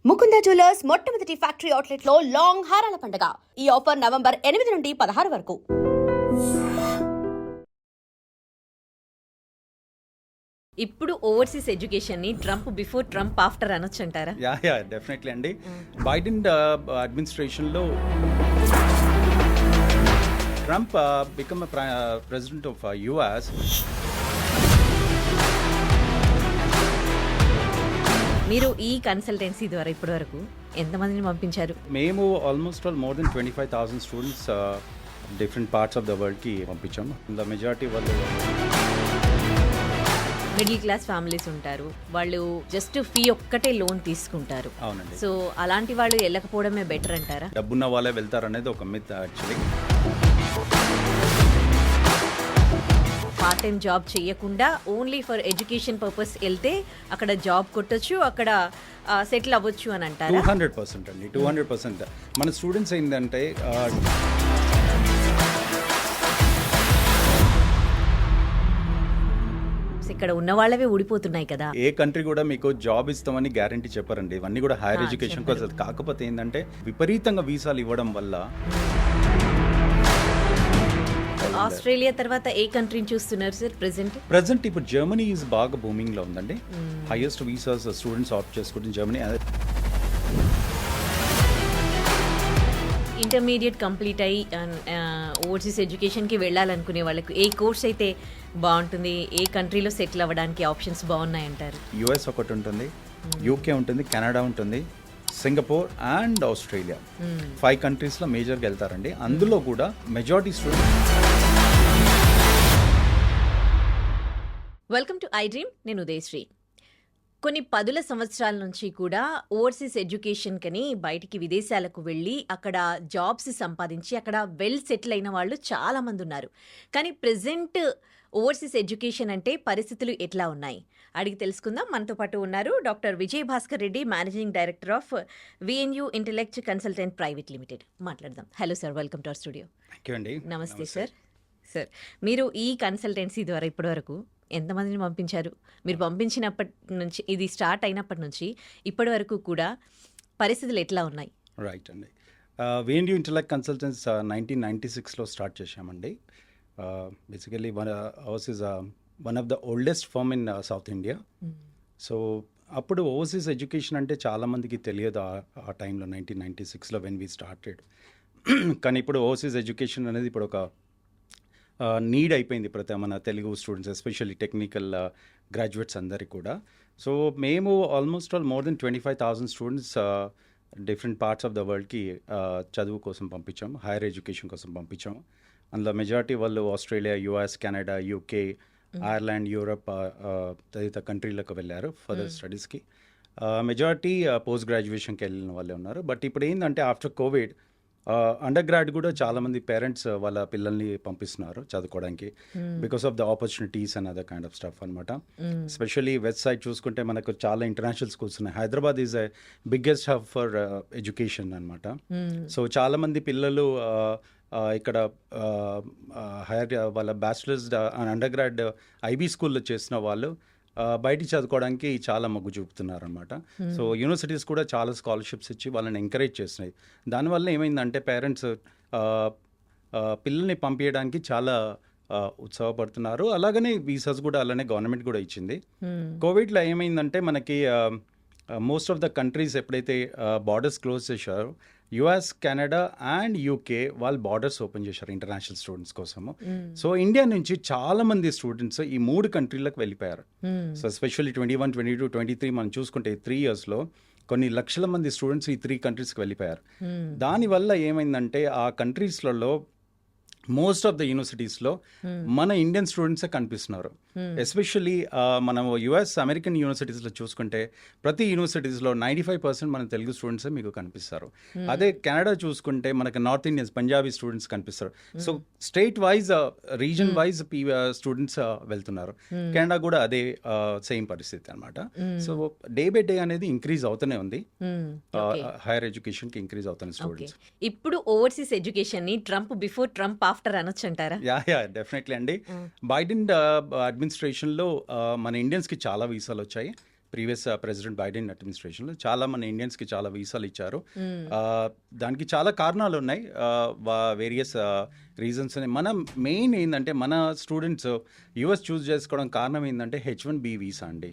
Mukunda jewellers మొట్టమొదటి factory outlet లో long హారాల పండుగ. ఈ ఆఫర్ నవంబర్ 8 నుండి 16 వరకు. ఇప్పుడు ఓవర్సీస్ ఎడ్యుకేషన్ ని ట్రంప్ బిఫోర్ ట్రంప్ ఆఫ్టర్ అనొచ్చు అంటారా? యా డెఫినెట్లీ అండి. బైడెన్ అడ్మినిస్ట్రేషన్లో Trump become president of US. మీరు ఈ కన్సల్టెన్సీ ద్వారా ఇప్పటి వరకు ఎంతమందిని పంపించారు? మేము almost more than 25,000 students different parts of the వరల్డ్కి పంపించాము. ద మెజారిటీ వాళ్ళు మిడిల్ క్లాస్ ఫ్యామిలీస్ ఉంటారు, వాళ్ళు జస్ట్ ఫీ ఒక్కటే లోన్ తీసుకుంటారు. అవునండి. సో అలాంటి వాళ్ళు వెళ్ళకపోవడమే బెటర్ అంటారా? డబ్బున్న వాళ్ళే వెళ్తారు అనేది ఒక myth actually. Part time job చేయకుండా ఓన్లీ ఫర్ ఎడ్యుకేషన్ పర్పస్ వెళ్తే అక్కడ జాబ్ కొట్టొచ్చు, అక్కడ సెటిల్ అవ్వచ్చు అని అంటారు. 200% అండి, 200%. మన స్టూడెంట్స్ ఏంటంటే ఇక్కడ ఉన్న వాళ్ళవే ఊడిపోతున్నాయి కదా. ఏ కంట్రీ కూడా మీకు జాబ్ ఇస్తామని గ్యారంటీ చెప్పారండి. ఇవన్నీ కూడా హైయర్ ఎడ్యుకేషన్ కోసం. కాకపోతే ఏంటంటే విపరీతంగా వీసాలు ఇవ్వడం వల్ల. ఆస్ట్రేలియా తర్వాత ఏ కంట్రీని చూస్తున్నారు సార్ ప్రెసెంట్? ఇప్పుడు జర్మనీ ఈజ్ బాగా బూమింగ్ లో ఉందండి. హైయెస్ట్ వీసాస్ స్టూడెంట్స్ ఆప్ట్ చేసుకుంటుంది జర్మనీ. ఇంటర్మీడియట్ కంప్లీట్ అయ్యి ఓవర్సీస్ ఎడ్యుకేషన్కి వెళ్ళాలనుకునే వాళ్ళకి ఏ కోర్స్ అయితే బాగుంటుంది, ఏ కంట్రీలో సెటిల్ అవ్వడానికి ఆప్షన్స్ బాగున్నాయంటారు? యుఎస్ ఒకటి ఉంటుంది, యూకే ఉంటుంది, కెనడా ఉంటుంది, సింగపూర్ అండ్ ఆస్ట్రేలియా. 5 కంట్రీస్లో మేజర్గా వెళ్తారండి. అందులో కూడా majority students. Welcome to I dream. నేను ఉదయశ్రీ. కొన్ని 10 సంవత్సరాల నుంచి కూడా ఓవర్సీస్ ఎడ్యుకేషన్ కని బయటికి విదేశాలకు వెళ్ళి అక్కడ జాబ్స్ సంపాదించి అక్కడ వెల్ సెటిల్ అయిన వాళ్ళు చాలామంది ఉన్నారు. కానీ ప్రెజెంట్ ఓవర్సీస్ ఎడ్యుకేషన్ అంటే పరిస్థితులు ఎట్లా ఉన్నాయి అడిగి తెలుసుకుందాం. మనతో పాటు ఉన్నారు doctor Vijay Bhaskar Reddy, managing director of VNU intellect consultant private limited. మాట్లాడదాం. Hello sir, welcome to our studio. నమస్తే సార్. సార్, మీరు ఈ కన్సల్టెన్సీ ద్వారా ఇప్పటివరకు ఎంతమందిని పంపించారు? మీరు పంపించినప్పటి నుంచి, ఇది స్టార్ట్ అయినప్పటి నుంచి ఇప్పటి వరకు కూడా పరిస్థితులు ఎట్లా ఉన్నాయి? రైట్ అండి. విఎన్యు ఇంటెలెక్ట్ కన్సల్టెన్స్ 1996లో స్టార్ట్ చేశామండి. Basically ours is one of the oldest firm in South India. So అప్పుడు ఓవర్సీస్ ఎడ్యుకేషన్ అంటే చాలామందికి తెలియదు ఆ టైంలో, 1996లో వెన్ వీ స్టార్టెడ్. కానీ ఇప్పుడు ఓవర్సీస్ ఎడ్యుకేషన్ అనేది ఇప్పుడు ఒక నీడ్ అయిపోయింది మన Telugu students, especially technical graduates అందరికీ కూడా. సో మేము almost more than 25,000 students different parts of the వరల్డ్కి చదువు కోసం పంపించాము, హైయర్ ఎడ్యుకేషన్ కోసం పంపించాము. అందులో మెజారిటీ వాళ్ళు Australia, US, Canada, UK, Ireland, Europe తదితర కంట్రీలకు వెళ్ళారు ఫర్దర్ స్టడీస్కి. మెజారిటీ పోస్ట్ గ్రాడ్యుయేషన్కి వెళ్ళిన వాళ్ళే ఉన్నారు. బట్ ఇప్పుడు ఏంటంటే ఆఫ్టర్ కోవిడ్ అండర్ గ్రాడ్ కూడా చాలామంది పేరెంట్స్ వాళ్ళ పిల్లల్ని పంపిస్తున్నారు చదువుకోవడానికి, because of the opportunities and other kind of stuff అనమాట. ఎస్పెషల్లీ వెస్ట్ సైడ్ చూసుకుంటే మనకు చాలా ఇంటర్నేషనల్ స్కూల్స్ ఉన్నాయి. Hyderabad is a biggest hub for education అనమాట. సో చాలామంది పిల్లలు ఇక్కడ హైయర్ వాళ్ళ బ్యాచిలర్స్ అండర్ గ్రాడ్ ఐబీ స్కూల్లో చేసిన వాళ్ళు బయటికి చదువుకోవడానికి చాలా మొగ్గు చూపుతున్నారు అనమాట. సో యూనివర్సిటీస్ కూడా చాలా స్కాలర్షిప్స్ ఇచ్చి వాళ్ళని ఎంకరేజ్ చేస్తున్నాయి. దానివల్ల ఏమైందంటే పేరెంట్స్ పిల్లల్ని పంపించడానికి చాలా ఉత్సాహపడుతున్నారు. అలాగనే వీసాస్ కూడా అలానే గవర్నమెంట్ కూడా ఇచ్చింది. కోవిడ్లో ఏమైందంటే మనకి మోస్ట్ ఆఫ్ ద కంట్రీస్ ఎప్పుడైతే బార్డర్స్ క్లోజ్ చేశారో, యుఎస్, కెనడా అండ్ యూకే వాళ్ళు బార్డర్స్ ఓపెన్ చేశారు ఇంటర్నేషనల్ స్టూడెంట్స్ కోసము. సో ఇండియా నుంచి చాలా మంది స్టూడెంట్స్ ఈ 3 కంట్రీలకు వెళ్ళిపోయారు. సో ఎస్పెషల్లీ 21, 22, 23 మనం చూసుకుంటే 3 yearsలో కొన్ని లక్షల మంది స్టూడెంట్స్ ఈ 3 కంట్రీస్కి వెళ్ళిపోయారు. దానివల్ల ఏమైందంటే ఆ కంట్రీస్లలో మోస్ట్ ఆఫ్ ద యూనివర్సిటీస్లో మన ఇండియన్ స్టూడెంట్సే కనిపిస్తున్నారు. ఎస్పెషల్లీ మనం యుఎస్, అమెరికన్ యూనివర్సిటీస్లో చూసుకుంటే ప్రతి యూనివర్సిటీస్లో 95% మన తెలుగు స్టూడెంట్సే మీకు కనిపిస్తారు. అదే కెనడా చూసుకుంటే మనకి నార్త్ ఇండియన్స్, పంజాబీ స్టూడెంట్స్ కనిపిస్తారు. So state wise, reason wise students వెళ్తున్నారు. కెనడా కూడా అదే సేమ్ పరిస్థితి అనమాట. సో డే బై డే అనేది ఇంక్రీజ్ అవుతూనే ఉంది, హైయర్ ఎడ్యుకేషన్కి ఇంక్రీజ్ అవుతున్న స్టూడెంట్స్. ఇప్పుడు ఓవర్సీస్ ఎడ్యుకేషన్ ని ట్రంప్ బిఫోర్ ట్రంప్ ఆఫ్టర్ అనొచ్చు అంటారా? యా డెఫినెట్లీ అండి. బైడెన్ అడ్మినిస్ట్రేషన్లో మన ఇండియన్స్కి చాలా వీసాలు వచ్చాయి. ప్రీవియస్ ప్రెసిడెంట్ బైడెన్ అడ్మినిస్ట్రేషన్లో చాలా మన ఇండియన్స్కి చాలా వీసాలు ఇచ్చారు. దానికి చాలా కారణాలు ఉన్నాయి, వేరియస్ రీజన్స్ ఉన్నాయి. మన మెయిన్ ఏంటంటే మన స్టూడెంట్స్ యూఎస్ చూస్ చేసుకోవడం కారణం ఏంటంటే H1B వీసా అండి.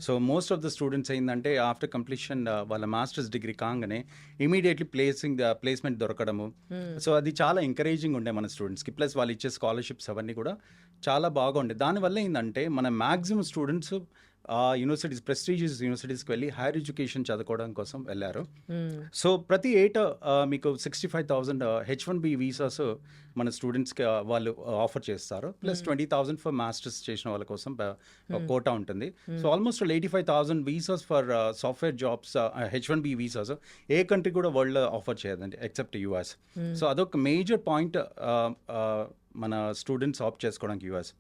So most of the students ఏంటంటే ఆఫ్టర్ కంప్లీషన్ వాళ్ళ మాస్టర్స్ డిగ్రీ కాగానే ఇమీడియట్లీ ప్లేస్మెంట్ దొరకడము. సో అది చాలా ఎంకరేజింగ్ ఉండే మన స్టూడెంట్స్కి. ప్లస్ వాళ్ళు ఇచ్చే స్కాలర్షిప్స్ అవన్నీ కూడా చాలా బాగుండే. దానివల్ల ఏంటంటే మన మ్యాక్సిమం స్టూడెంట్స్ యూనివర్సిటీస్, ప్రెస్టీజియస్ యూనివర్సిటీస్కి వెళ్ళి హైయర్ ఎడ్యుకేషన్ చదువుకోవడం కోసం వెళ్ళారు. సో ప్రతి ఏటా మీకు 65,000 H1B వీసాస్ మన స్టూడెంట్స్కి వాళ్ళు ఆఫర్ చేస్తారు. ప్లస్ 20,000 ఫర్ మాస్టర్స్ చేసిన వాళ్ళ కోసం కోటా ఉంటుంది. So almost 85,000 visas for software jobs, H1B visas A country కూడా వరల్డ్లో ఆఫర్ చేయదండి ఎక్సెప్ట్ యుఎస్. సో అదొక మేజర్ పాయింట్ మన స్టూడెంట్స్ ఆప్ట్ చేసుకోవడానికి US.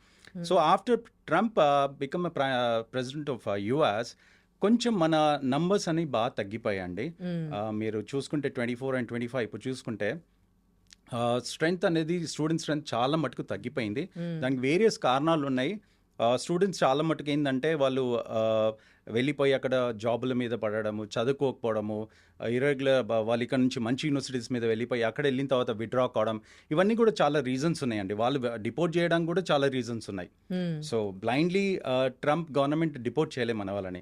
So after Trump become president of US కొంచెం మన నంబర్స్ అనేవి బాగా తగ్గిపోయాయండి. మీరు చూసుకుంటే 24 and 25 ఇప్పుడు చూసుకుంటే స్ట్రెంగ్త్ అనేది స్టూడెంట్ స్ట్రెంగ్త్ చాలా మటుకు తగ్గిపోయింది. దానికి వేరియస్ కారణాలు ఉన్నాయి. స్టూడెంట్స్ చాలా మటుకు ఏంటంటే వాళ్ళు వెళ్ళిపోయి అక్కడ జాబుల మీద పడడము, చదువుకోకపోవడము, ఇర్రెగ్యులర్ వాళ్ళు ఇక్కడ నుంచి మంచి యూనివర్సిటీస్ మీద వెళ్ళిపోయి అక్కడ వెళ్ళిన తర్వాత విత్డ్రా కావడం, ఇవన్నీ కూడా చాలా రీజన్స్ ఉన్నాయండి. వాళ్ళు డిపోర్ట్ చేయడానికి కూడా చాలా రీజన్స్ ఉన్నాయి. So blindly Trump government deport చేయలే మన వాళ్ళని.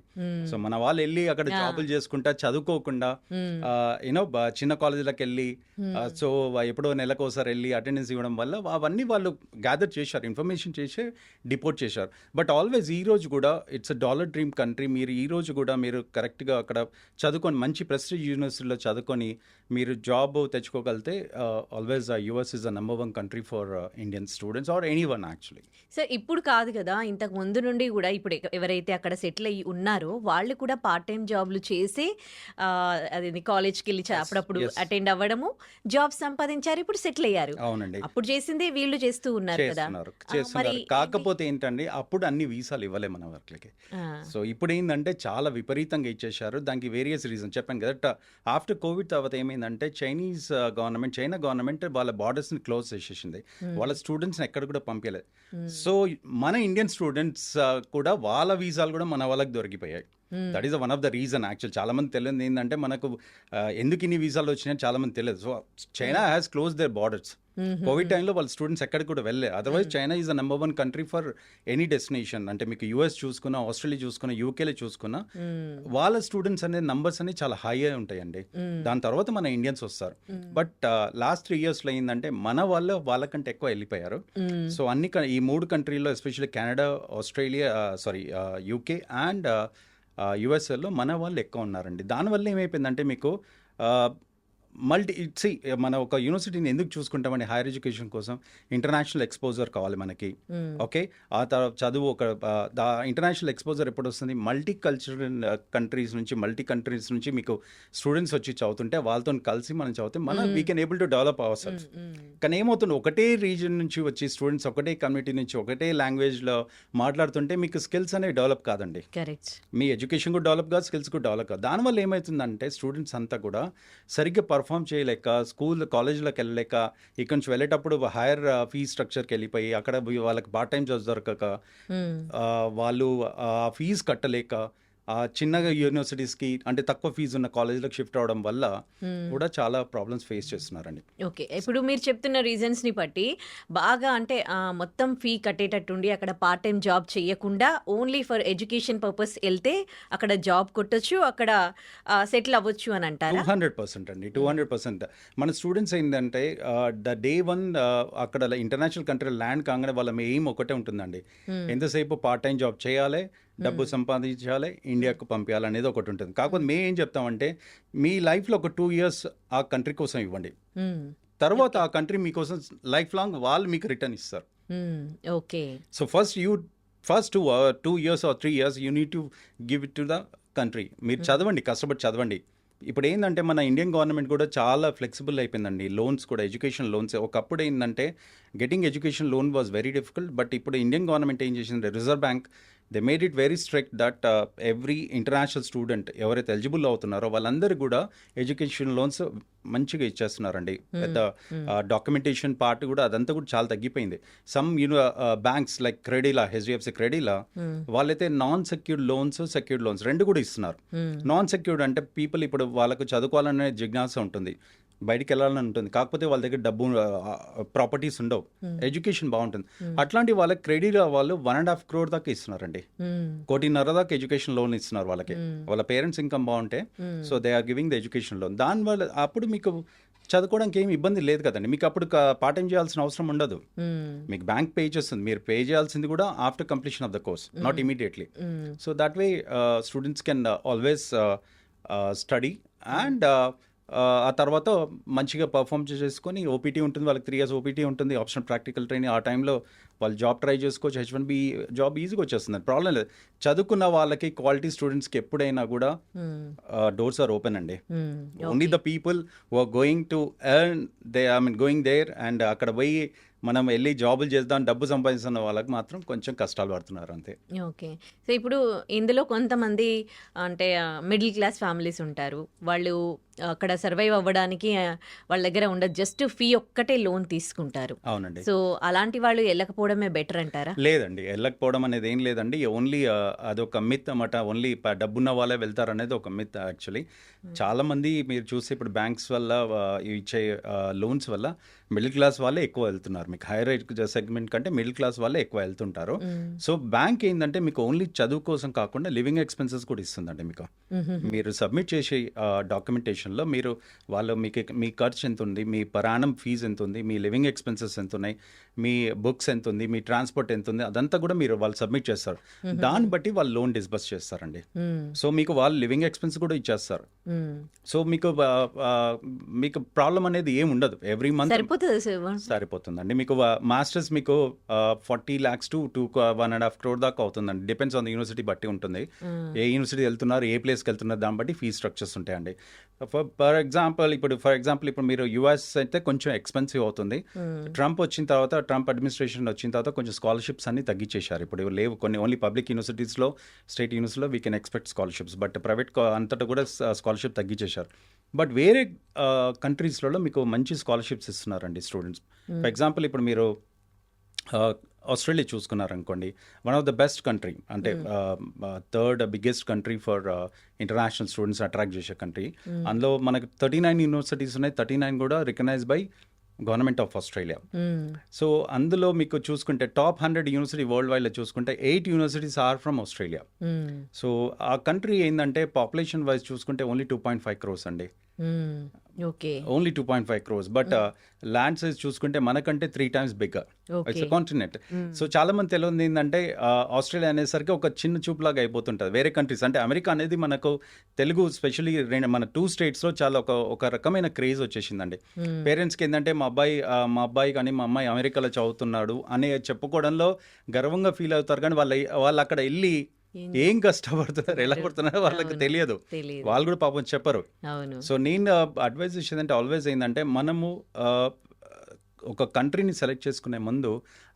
సో మన వాళ్ళు వెళ్ళి అక్కడ జాబులు చేసుకుంటా చదువుకోకుండా యూనో చిన్న కాలేజీలకు వెళ్ళి సో ఎప్పుడో నెలకోసారి వెళ్ళి అటెండెన్స్ ఇవ్వడం వల్ల అవన్నీ వాళ్ళు గ్యాదర్ చేశారు, ఇన్ఫర్మేషన్ చేసి డిపోర్ట్ చేశారు. బట్ ఆల్వేస్ ఈ రోజు కూడా ఇట్స్ డాలర్ డ్రీమ్ కంట్రీ. మీరు ఈ రోజు కూడా మీరు కరెక్ట్గా అక్కడ చదువుకొని మంచి ప్రెస్టీజ్ యూనివర్సిటీలో చదువుకొని మీరు జాబ్ తెచ్చుకోగలిగితే always US is the number 1 country for Indian students or any one actually. Sir ఇప్పుడు కాదు కదా, ఇంతకు ముందు నుండి కూడా ఇప్పుడు ఎవరైతే అక్కడ సెటిల్ అయ్యి ఉన్నారో వాళ్ళు కూడా పార్ట్ టైం జాబ్లు చేసి అది కాలేజ్కి వెళ్ళి అప్పుడప్పుడు అటెండ్ అవ్వడము, జాబ్ సంపాదించారు, ఇప్పుడు సెటిల్ అయ్యారు. అవునండి, అప్పుడు చేసిందే వీళ్ళు చేస్తూ ఉన్నారు కదా. కాకపోతే ఏంటండి అప్పుడు అన్ని వీసాలు ఇవ్వలే మన వర్క్లకి. సో ఇప్పుడు ఏంటంటే చాలా విపరీతంగా ఇచ్చేశారు. దానికి వేరియస్ రీజన్ చెప్పాను కదా. ఆఫ్టర్ కోవిడ్ తర్వాత ఏమైందంటే చైనా గవర్నమెంట్ వాళ్ళ బార్డర్స్ని క్లోజ్ చేసేసింది. వాళ్ళ స్టూడెంట్స్ని ఎక్కడ కూడా పంపించలేదు. సో మన ఇండియన్ స్టూడెంట్స్ కూడా వాళ్ళ వీసాలు కూడా మన వాళ్ళకి దొరికిపోయాయి. That is one of the reason. Actual చాలా మంది తెలియదు ఏంటంటే మనకు ఎందుకు ఇన్ని వీసాలు వచ్చినాయని చాలా మంది తెలియదు. So China has close their borders. Covid టైంలో వాళ్ళ స్టూడెంట్స్ ఎక్కడికి కూడా వెళ్ళే. Otherwise China is the number 1 country for any destination. అంటే మీకు యూఎస్ చూసుకున్నా, ఆస్ట్రేలియా చూసుకున్నా, యూకేలో చూసుకున్నా వాళ్ళ స్టూడెంట్స్ అనే నంబర్స్ అనేవి చాలా హై అయి ఉంటాయండి. దాని తర్వాత మన ఇండియన్స్ వస్తారు. బట్ లాస్ట్ 3 yearsలో ఏంటంటే మన వాళ్ళకంటే ఎక్కువ వెళ్ళిపోయారు. సో ఈ 3 కంట్రీల్లో especially Canada, Australia, UK and యుఎస్ఏలో మన వాళ్ళు ఎక్కువ ఉన్నారండి. దానివల్ల ఏమైపోయిందంటే మీకు మన ఒక యూనివర్సిటీని ఎందుకు చూసుకుంటామండి, హైయర్ ఎడ్యుకేషన్ కోసం ఇంటర్నేషనల్ ఎక్స్పోజర్ కావాలి మనకి. ఓకే, ఆ తర్వాత చదువు ఒక ఇంటర్నేషనల్ ఎక్స్పోజర్ ఎప్పుడు వస్తుంది, మల్టీ కంట్రీస్ నుంచి మీకు స్టూడెంట్స్ వచ్చి చదువుతుంటే వాళ్ళతో కలిసి మనం చదివితే we can able to develop our self. కానీ ఏమవుతుంది, ఒకటే రీజన్ నుంచి వచ్చి స్టూడెంట్స్ ఒకటే కమ్యూనిటీ నుంచి ఒకటే లాంగ్వేజ్లో మాట్లాడుతుంటే మీకు స్కిల్స్ అనేవి డెవలప్ కాదండి. మీ ఎడ్యుకేషన్ కూడా డెవలప్ కాదు, స్కిల్స్ కూడా డెవలప్ కాదు. దానివల్ల ఏమవుతుందంటే స్టూడెంట్స్ అంతా కూడా సరిగ్గా పర్ఫామ్ చేయలేక, కాలేజీలోకి వెళ్ళలేక, ఇక్కడ నుంచి వెళ్ళేటప్పుడు హైయర్ ఫీ స్ట్రక్చర్కి వెళ్ళిపోయి అక్కడ వాళ్ళకి పార్ట్ టైం జాబ్స్ దొరకక, వాళ్ళు ఫీజు కట్టలేక చిన్న యూనివర్సిటీస్కి అంటే తక్కువ ఫీజు ఉన్న కాలేజీలకు షిఫ్ట్ అవడం వల్ల కూడా చాలా ప్రాబ్లమ్స్ ఫేస్ చేస్తున్నారండి. ఓకే, ఇప్పుడు మీరు చెప్తున్న రీజన్స్ని బట్టి బాగా అంటే మొత్తం ఫీ కట్టేటట్టుండి అక్కడ పార్ట్ టైం జాబ్ చేయకుండా ఓన్లీ ఫర్ ఎడ్యుకేషన్ పర్పస్ వెళ్తే అక్కడ జాబ్ కొట్టచ్చు, అక్కడ సెటిల్ అవ్వచ్చు అని అంటారు. 200% అండి, 200%. మన స్టూడెంట్స్ ఏంటంటే ద డే 1 అక్కడ ఇంటర్నేషనల్ కంట్రీ ల్యాండ్ కాగానే వాళ్ళ ఎయిమ్ ఒకటే ఉంటుందండి, ఎంతసేపు పార్ట్ టైం జాబ్ చేయాలి, డబ్బు సంపాదించాలి, ఇండియాకు పంపించాలి అనేది ఒకటి ఉంటుంది. కాకపోతే మేము ఏం చెప్తామంటే మీ లైఫ్లో ఒక 2 years ఆ కంట్రీ కోసం ఇవ్వండి, తర్వాత ఆ కంట్రీ మీకోసం లైఫ్ లాంగ్ వాళ్ళు మీకు రిటర్న్ ఇస్తారు. Okay, so first 2 years or 3 years you need to give it to the country. మీరు చదవండి, కష్టపడి చదవండి. ఇప్పుడు ఏంటంటే మన ఇండియన్ గవర్నమెంట్ కూడా చాలా ఫ్లెక్సిబుల్ అయిపోయిందండి. లోన్స్ కూడా, ఎడ్యుకేషన్ లోన్స్. ఒకప్పుడు ఏంటంటే getting education loan was very difficult. But ఇప్పుడు ఇండియన్ గవర్నమెంట్ ఏం చేసింది, reserve bank they made it very strict that every international student ఎవరైతే ఎలిజిబుల్ అవుతున్నారో వాళ్ళందరూ కూడా ఎడ్యుకేషన్ లోన్స్ మంచిగా ఇచ్చేస్తున్నారండి. పెద్ద డాక్యుమెంటేషన్ పార్ట్ కూడా అదంతా కూడా చాలా తగ్గిపోయింది. సమ్ బ్యాంక్స్ లైక్ క్రెడిలా, హెచ్డిఎఫ్సి క్రెడిలా వాళ్ళైతే non secured loans, secured loans రెండు కూడా ఇస్తున్నారు. నాన్ సెక్యూర్డ్ అంటే పీపుల్ ఇప్పుడు వాళ్ళకు చదువుకోవాలనే జిజ్ఞాస ఉంటుంది, బయటికి వెళ్ళాలని ఉంటుంది, కాకపోతే వాళ్ళ దగ్గర డబ్బు ప్రాపర్టీస్ ఉండవు, ఎడ్యుకేషన్ బాగుంటుంది. అట్లాంటి వాళ్ళకి క్రెడిట్ వాళ్ళు 1.5 crore దాకా ఇస్తున్నారండి. 1.5 కోటి దాకా ఎడ్యుకేషన్ లోన్ ఇస్తున్నారు వాళ్ళకి. వాళ్ళ పేరెంట్స్ ఇన్కమ్ బాగుంటే so they are giving the education loan. దానివల్ల అప్పుడు మీకు చదువుకోవడానికి ఏమి ఇబ్బంది లేదు కదండి. మీకు అప్పుడు పార్ట్ టైం చేయాల్సిన అవసరం ఉండదు. మీకు బ్యాంక్ పే చేస్తుంది, మీరు పే చేయాల్సింది కూడా after completion of the course, not immediately. So that way students can always study and ఆ తర్వాత మంచిగా పర్ఫామ్ చేసుకొని ఓపీటీ ఉంటుంది వాళ్ళకి, 3 years ఓపీటీ ఉంటుంది, ఆప్షనల్ ప్రాక్టికల్ ట్రైనింగ్. ఆ టైంలో వాళ్ళు జాబ్ ట్రై చేసుకోవచ్చు, H1B జాబ్ ఈజీగా వచ్చేస్తుంది, ప్రాబ్లం లేదు. చదువుకున్న వాళ్ళకి, క్వాలిటీ స్టూడెంట్స్కి ఎప్పుడైనా కూడా డోర్స్ ఆర్ ఓపెన్ అండి. Only the people who are going to earn going there and అక్కడ పోయి మనం వెళ్ళి జాబులు చేద్దాం డబ్బు సంపాదిస్తున్న వాళ్ళకి మాత్రం కొంచెం కష్టాలు పడుతున్నారు అంతే. ఓకే. సో ఇప్పుడు ఇందులో కొంతమంది అంటే మిడిల్ క్లాస్ ఫ్యామిలీస్ ఉంటారు, వాళ్ళు అక్కడ సర్వైవ్ అవ్వడానికి వాళ్ళ దగ్గర ఉండదు, జస్ట్ ఫీ ఒక్కటే లోన్ తీసుకుంటారు. అవునండి. సో అలాంటి వాళ్ళు వెళ్ళకపోవడమే బెటర్ అంటారా? లేదండి, వెళ్ళకపోవడం అనేది ఏం లేదండి. ఓన్లీ అదొక మిత్ అన్నమాట. ఓన్లీ డబ్బున్న వాళ్ళే వెళ్తారు అనేది ఒక మిత్ యాక్చువల్లీ. చాలా మంది మీరు చూస్తే ఇప్పుడు బ్యాంక్స్ వల్ల ఇచ్చే లోన్స్ వల్ల మిడిల్ క్లాస్ వాళ్ళే ఎక్కువ వెళ్తున్నారు. మీకు హైయర్ సెగ్మెంట్ కంటే మిడిల్ క్లాస్ వాళ్ళే ఎక్కువ వెళ్తుంటారు. సో బ్యాంక్ ఏంటంటే మీకు ఓన్లీ చదువు కోసం కాకుండా లివింగ్ ఎక్స్పెన్సెస్ కూడా ఇస్తుందండి. మీకు మీరు సబ్మిట్ చేసే డాక్యుమెంటేషన్లో మీరు వాళ్ళు మీ ఖర్చు ఎంత ఉంది, మీ పరాణం ఫీజు ఎంత ఉంది, మీ లివింగ్ ఎక్స్పెన్సెస్ ఎంత ఉన్నాయి, మీ బుక్స్ ఎంత ఉంది, మీ ట్రాన్స్పోర్ట్ ఎంత ఉంది, అదంతా కూడా మీరు వాళ్ళు సబ్మిట్ చేస్తారు. దాన్ని బట్టి వాళ్ళు లోన్ డిస్బర్స్ చేస్తారండి. సో మీకు వాళ్ళు లివింగ్ ఎక్స్పెన్స్ కూడా ఇచ్చేస్తారు. సో మీకు ప్రాబ్లం అనేది ఏమి ఉండదు. ఎవ్రీ మంత్ సరిపోతుందండి. మీకు మాస్టర్స్ మీకు 40 lakhs to 1.5 crore దాకా అవుతుందండి. డిపెండ్స్ ఆన్ ద యూనివర్సిటీ బట్టి ఉంటుంది. ఏ యూనివర్సిటీ వెళ్తున్నారు, ఏ ప్లేస్కి వెళ్తున్నారు, దాన్ని బట్టి ఫీజ్ స్ట్రక్చర్స్ ఉంటాయండి. ఫర్ ఎగ్జాంపుల్ ఇప్పుడు మీరు యుఎస్ అయితే కొంచెం ఎక్స్పెన్సివ్ అవుతుంది. ట్రంప్ అడ్మినిస్ట్రేషన్ వచ్చిన తర్వాత కొంచెం స్కాలర్షిప్స్ అన్ని తగ్గించేశారు. ఇప్పుడు లేవు కొన్ని, ఓన్లీ పబ్లిక్ యూనివర్సిటీస్లో, స్టేట్ యూనివర్సిటీలో we can expect scholarships, but private అంతటా కూడా స్కాలర్షిప్ తగ్గించేశారు. బట్ వేరే కంట్రీస్లలో మీకు మంచి స్కాలర్షిప్స్ ఇస్తున్నారండి స్టూడెంట్స్. ఫర్ ఎగ్జాంపుల్ ఇప్పుడు మీరు ఆస్ట్రేలియా చూసుకున్నారనుకోండి, one of the best country, అంటే third biggest country for international students attract చేసే కంట్రీ. అందులో మనకు 39 యూనివర్సిటీస్ ఉన్నాయి, 39 కూడా recognise by government of Australia. So అందులో మీకు చూసుకుంటే టాప్ 100 యూనివర్సిటీ వరల్డ్ వైడ్లో చూసుకుంటే 8 universities are from Australia. So ఆ కంట్రీ ఏంటంటే పాపులేషన్ వైజ్ చూసుకుంటే ఓన్లీ 2.5 crores అండి. Only 2.5 crores, but land size చూసుకుంటే మనకంటే 3 times bigger. It's continent. So చాలా మంది తెలియదు ఏంటంటే ఆస్ట్రేలియా అనేసరికి ఒక చిన్న చూపులాగా అయిపోతుంటుంది. వేరే కంట్రీస్ అంటే అమెరికా అనేది మనకు తెలుగు స్పెషల్లీ మన 2 states చాలా ఒక రకమైన క్రేజ్ వచ్చేసిందండి. పేరెంట్స్కి ఏంటంటే మా అబ్బాయి కానీ మా అమ్మాయి అమెరికాలో చదువుతున్నాడు అనే చెప్పుకోవడంలో గర్వంగా ఫీల్ అవుతారు, కానీ వాళ్ళు అక్కడ వెళ్ళి ఏం కష్టపడుతున్నారు, ఎలా పడుతున్నారో వాళ్ళకి తెలియదు, వాళ్ళు కూడా పాపం చెప్పరు. సో నేను అడ్వైజ్ ఇచ్చేదంటే ఆల్వేస్ ఏంటంటే మనము ఒక కంట్రీని సెలెక్ట్ చేసుకునే ముందు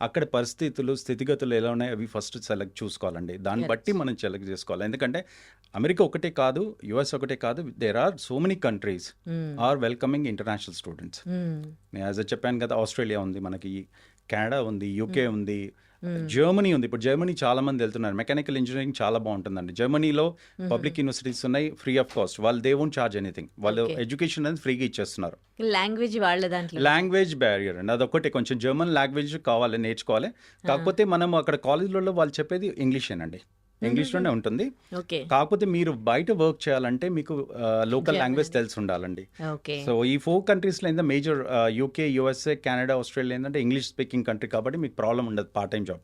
అక్కడ పరిస్థితులు, స్థితిగతులు ఎలా ఉన్నాయి అవి ఫస్ట్ చూసుకోవాలండి. దాన్ని బట్టి మనం సెలెక్ట్ చేసుకోవాలి. ఎందుకంటే అమెరికా ఒకటే కాదు, యుఎస్ ఒకటే కాదు, there are so many countries are welcoming international students. నేను యాజ్ చెప్పాను కదా, ఆస్ట్రేలియా ఉంది, మనకి కెనడా ఉంది, యూకే ఉంది, జర్మనీ ఉంది. ఇప్పుడు జర్మనీ చాలా మంది వెళ్తున్నారు. మెకానికల్ ఇంజనీరింగ్ చాలా బాగుంటుందండి. జర్మనీలో పబ్లిక్ యూనివర్సిటీస్ ఉన్నాయి, ఫ్రీ ఆఫ్ కాస్ట్. వాళ్ళు దే వోంట్ చార్జ్ ఎనీథింగ్. వాళ్ళు ఎడ్యుకేషన్ అనేది ఫ్రీగా ఇచ్చేస్తున్నారు. లాంగ్వేజ్ బ్యారియర్ అండి, అదొకటి. కొంచెం జర్మన్ లాంగ్వేజ్ కావాలి, నేర్చుకోవాలి. కాకపోతే మనం అక్కడ కాలేజీలలో వాళ్ళు చెప్పేది ఇంగ్లీషేనండి, ఇంగ్లీష్లోనే ఉంటుంది. కాకపోతే మీరు బయట వర్క్ చేయాలంటే మీకు లోకల్ లాంగ్వేజ్ తెలిసి ఉండాలండి. సో ఈ 4 కంట్రీస్లో ఏంటంటే major UK, USA, Canada, Australia ఏంటంటే ఇంగ్లీష్ స్పీకింగ్ కంట్రీ కాబట్టి మీకు ప్రాబ్లం ఉండదు part time job.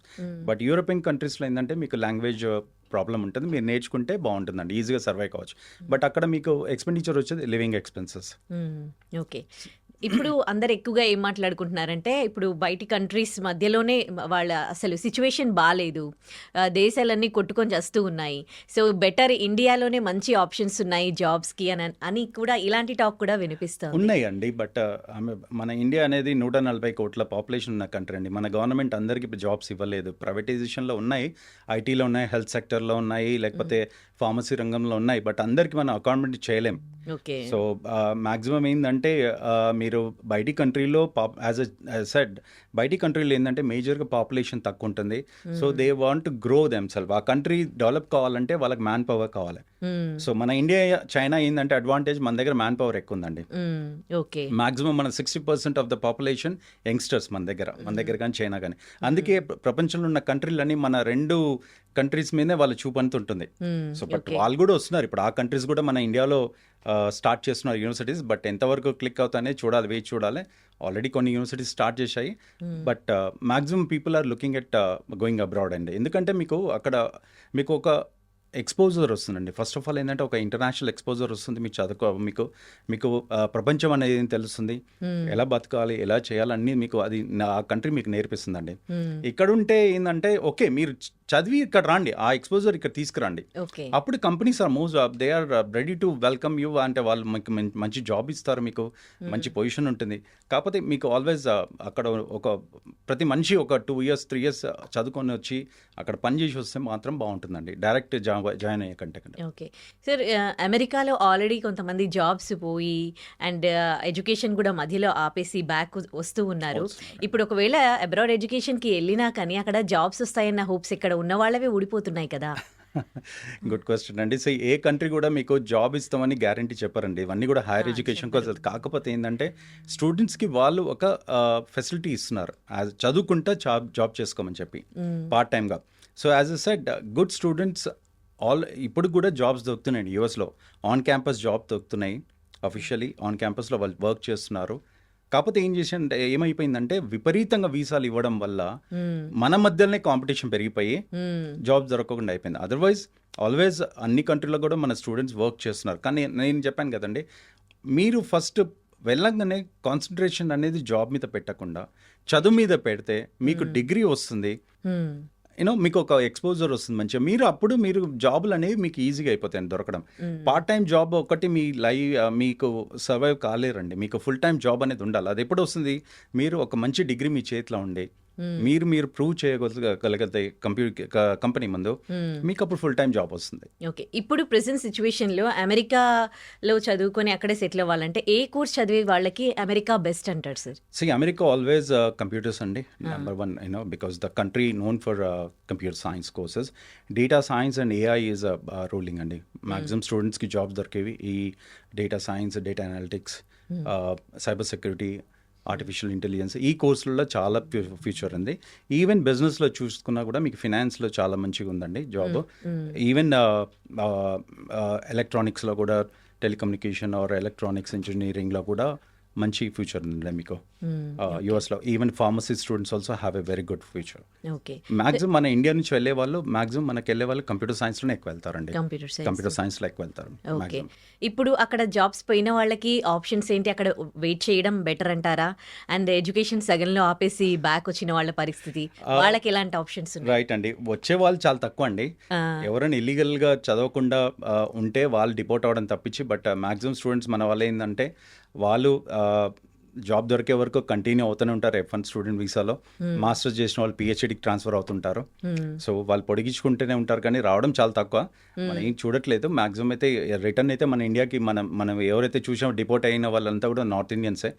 But European కంట్రీస్లో ఏంటంటే మీకు లాంగ్వేజ్ ప్రాబ్లం ఉంటుంది. మీరు నేర్చుకుంటే బాగుంటుందండి, ఈజీగా సర్వైవ్ కావచ్చు. బట్ అక్కడ మీకు ఎక్స్పెండిచర్ వచ్చేది లివింగ్ ఎక్స్పెన్సెస్. ఓకే. ఇప్పుడు అందరు ఎక్కువగా ఏం మాట్లాడుకుంటున్నారంటే, ఇప్పుడు బయటి కంట్రీస్ మధ్యలోనే వాళ్ళ అసలు సిట్యుయేషన్ బాలేదు. దేశాలన్నీ కొట్టుకొని చస్తూ ఉన్నాయి. సో, బెటర్ ఇండియాలోనే మంచి ఆప్షన్స్ ఉన్నాయి జాబ్స్‌కి అని కూడా ఇలాంటి టాక్ కూడా వినిపిస్తోంది. ఉన్నాయండి. బట్ మన ఇండియా అనేది 140 కోట్ల పాపులేషన్ ఉన్న కంట్రీ అండి. మన గవర్నమెంట్ అందరికీ ఇప్పుడు జాబ్స్ ఇవ్వలేదు. ప్రైవేటైజేషన్‌లో ఉన్నాయి, ఐటీలో ఉన్నాయి, హెల్త్ సెక్టర్‌లో ఉన్నాయి, లేకపోతే ఫార్మసీ రంగంలో ఉన్నాయి. బట్ అందరికీ మనం అకామిడేట్ చేయలేం. ఓకే. సో మాక్సిమం ఏంటంటే మీరు బయటి కంట్రీలో యాజ్ సెడ్ బయటి కంట్రీలో ఏంటంటే మేజర్గా పాపులేషన్ తక్కువ ఉంటుంది. So they want to grow them self. ఆ కంట్రీ డెవలప్ కావాలంటే వాళ్ళకి మ్యాన్ పవర్ కావాలి. సో మన ఇండియా చైనా ఏంటంటే అడ్వాంటేజ్, మన దగ్గర మ్యాన్ పవర్ ఎక్కువ ఉందండి. ఓకే. మాక్సిమం మన 60% ఆఫ్ ద పాపులేషన్ యంగ్స్టర్స్ మన దగ్గర కానీ చైనా కానీ. అందుకే ప్రపంచంలో ఉన్న కంట్రీలన్నీ మన 2 కంట్రీస్ మీదే వాళ్ళ చూపంత ఉంటుంది. సో బట్ వాళ్ళు కూడా వస్తున్నారు ఇప్పుడు. ఆ కంట్రీస్ కూడా మన ఇండియాలో స్టార్ట్ చేస్తున్నారు యూనివర్సిటీస్. బట్ ఎంతవరకు క్లిక్ అవుతానే చూడాలి, వేచి చూడాలి. ఆల్రెడీ కొన్ని యూనివర్సిటీస్ స్టార్ట్ చేశాయి. But maximum people are looking at going abroad అండి. ఎందుకంటే మీకు ఒక ఎక్స్పోజర్ వస్తుందండి. ఫస్ట్ ఆఫ్ ఆల్ ఏంటంటే ఒక ఇంటర్నేషనల్ ఎక్స్పోజర్ వస్తుంది. మీకు మీకు ప్రపంచం అనేది ఏం తెలుస్తుంది, ఎలా బతకాలి, ఎలా చేయాలి అన్నీ మీకు అది ఆ కంట్రీ మీకు నేర్పిస్తుందండి. ఇక్కడ ఉంటే ఏంటంటే ఓకే మీరు చదివి ఇక్కడ రండి, ఆ ఎక్స్పోజర్ ఇక్కడ తీసుకురండి. ఓకే. అప్పుడు companies are moves up, they are ready to welcome you. అంటే వాళ్ళు మీకు మంచి జాబ్ ఇస్తారు, మీకు మంచి పొజిషన్ ఉంటుంది. కాకపోతే మీకు ఆల్వేస్ అక్కడ ప్రతి మనిషి ఒక 2 years 3 years చదువుకొని వచ్చి అక్కడ పని చేసి వస్తే మాత్రం బాగుంటుందండి, డైరెక్ట్ జాయిన్ అయ్యే కంటే. ఓకే సార్, అమెరికాలో ఆల్రెడీ కొంతమంది జాబ్స్ పోయి అండ్ ఎడ్యుకేషన్ కూడా మధ్యలో ఆపేసి బ్యాక్ వస్తూ ఉన్నారు. ఇప్పుడు ఒకవేళ అబ్రాడ్ ఎడ్యుకేషన్కి వెళ్ళినా కానీ అక్కడ జాబ్స్ వస్తాయన్న హోప్స్ ఇక్కడ ఉన్న వాళ్ళవే ఊడిపోతున్నాయి కదా. గుడ్ క్వశ్చన్ అండి. సో ఏ కంట్రీ కూడా మీకు జాబ్ ఇస్తామని గ్యారంటీ చెప్పారండి. ఇవన్నీ కూడా హైయర్ ఎడ్యుకేషన్ కోసం. కాకపోతే ఏంటంటే స్టూడెంట్స్కి వాళ్ళు ఒక ఫెసిలిటీ ఇస్తున్నారు, చదువుకుంటా జాబ్ చేసుకోమని చెప్పి పార్ట్ టైమ్గా. So as a said good students ఇప్పుడు కూడా జాబ్స్ దొరుకుతున్నాయండి యూఎస్లో. ఆన్ క్యాంపస్ జాబ్ దొరుకుతున్నాయి, అఫీషియలీ ఆన్ క్యాంపస్లో వాళ్ళు వర్క్ చేస్తున్నారు. కాకపోతే ఏమైపోయిందంటే విపరీతంగా వీసాలు ఇవ్వడం వల్ల మన మధ్యలోనే కాంపిటీషన్ పెరిగిపోయి జాబ్ దొరకకుండా అయిపోయింది. అదర్వైజ్ ఆల్వేస్ అన్ని కంట్రీలో కూడా మన స్టూడెంట్స్ వర్క్ చేస్తున్నారు. కానీ నేను చెప్పాను కదండి, మీరు ఫస్ట్ వెళ్ళగానే కాన్సన్ట్రేషన్ అనేది జాబ్ మీద పెట్టకుండా చదువు మీద పెడితే మీకు డిగ్రీ వస్తుంది, మీకు ఒక ఎక్స్పోజర్ వస్తుంది మంచిగా. మీరు జాబులు అనేవి మీకు ఈజీగా అయిపోతాయి దొరకడం. పార్ట్ టైం జాబ్ ఒకటి మీకు సర్వైవ్ కాలేరండి. మీకు ఫుల్ టైం జాబ్ అనేది ఉండాలి. అది ఎప్పుడు వస్తుంది? మీరు ఒక మంచి డిగ్రీ మీ చేతిలో ఉండి మీరు ప్రూవ్ చేయగలిగితే కంపెనీ ముందు, మీకు అప్పుడు ఫుల్ టైం జాబ్ వస్తుంది. ఓకే. ఇప్పుడు ప్రెసెంట్ సిచ్యువేషన్లో అమెరికాలో చదువుకొని అక్కడే సెటిల్ అవ్వాలంటే ఏ కోర్స్ చదివే వాళ్ళకి అమెరికా బెస్ట్ అంటారు సార్? అమెరికా ఆల్వేస్ కంప్యూటర్స్ అండి, number 1, because the country known for computer science courses. Data science and AI is ruling అండి. మ్యాక్సిమం స్టూడెంట్స్కి జాబ్స్ దొరికేవి ఈ data science, data analytics, cyber security, artificial intelligence, ఈ కోర్సులలో చాలా future ఉంది. ఈవెన్ బిజినెస్లో చూసుకున్నా కూడా మీకు ఫినాన్స్లో చాలా మంచిగా ఉందండి జాబ్. ఈవెన్ ఎలక్ట్రానిక్స్లో కూడా, టెలికమ్యూనికేషన్ ఆర్ ఎలక్ట్రానిక్స్ ఇంజనీరింగ్లో కూడా మంచి ఫ్యూచర్ ఉందండి మీకు యూఎస్లో. Even pharmacy students also have a very good future. Okay. Maximum మన ఇండియా నుంచి వెళ్ళే వాళ్ళు మనకి వెళ్ళే వాళ్ళు కంప్యూటర్ సైన్స్లోనే ఎక్కువ వెళ్తారండి. కంప్యూటర్ సైన్స్లో ఎక్కువ వెళ్తారు. ఓకే. ఇప్పుడు అక్కడ జాబ్స్ పోయిన వాళ్ళకి ఆప్షన్స్ ఏంటి? అక్కడ వెయిట్ చేయడం బెటర్ అంటారా? అండ్ ఎడ్యుకేషన్ సగంలో ఆపేసి బ్యాక్ వచ్చిన వాళ్ళ పరిస్థితి, వాళ్ళకి ఎలాంటి ఆప్షన్స్ ఉన్నాయి? రైట్ అండి. వచ్చే వాళ్ళు చాలా తక్కువ అండి. ఎవరైనా ఇల్లీగల్గా చదవకుండా ఉంటే వాళ్ళు డిపోర్ట్ అవ్వడం తప్పించి, బట్ మ్యాక్సిమం స్టూడెంట్స్ మన వల్ల ఏంటంటే వాళ్ళు జాబ్ దొరికే వరకు కంటిన్యూ అవుతూనే ఉంటారు F1 స్టూడెంట్ వీసాలో. మాస్టర్స్ చేసిన వాళ్ళు PhDకి ట్రాన్స్ఫర్ అవుతుంటారు. సో వాళ్ళు పొడిగించుకుంటూనే ఉంటారు, కానీ రావడం చాలా తక్కువ. మనం ఏం చూడట్లేదు. మ్యాక్సిమం అయితే రిటర్న్ అయితే మన ఇండియాకి మనం ఎవరైతే చూసామో డిపోర్ట్ అయిన వాళ్ళంతా కూడా నార్త్ ఇండియన్సే.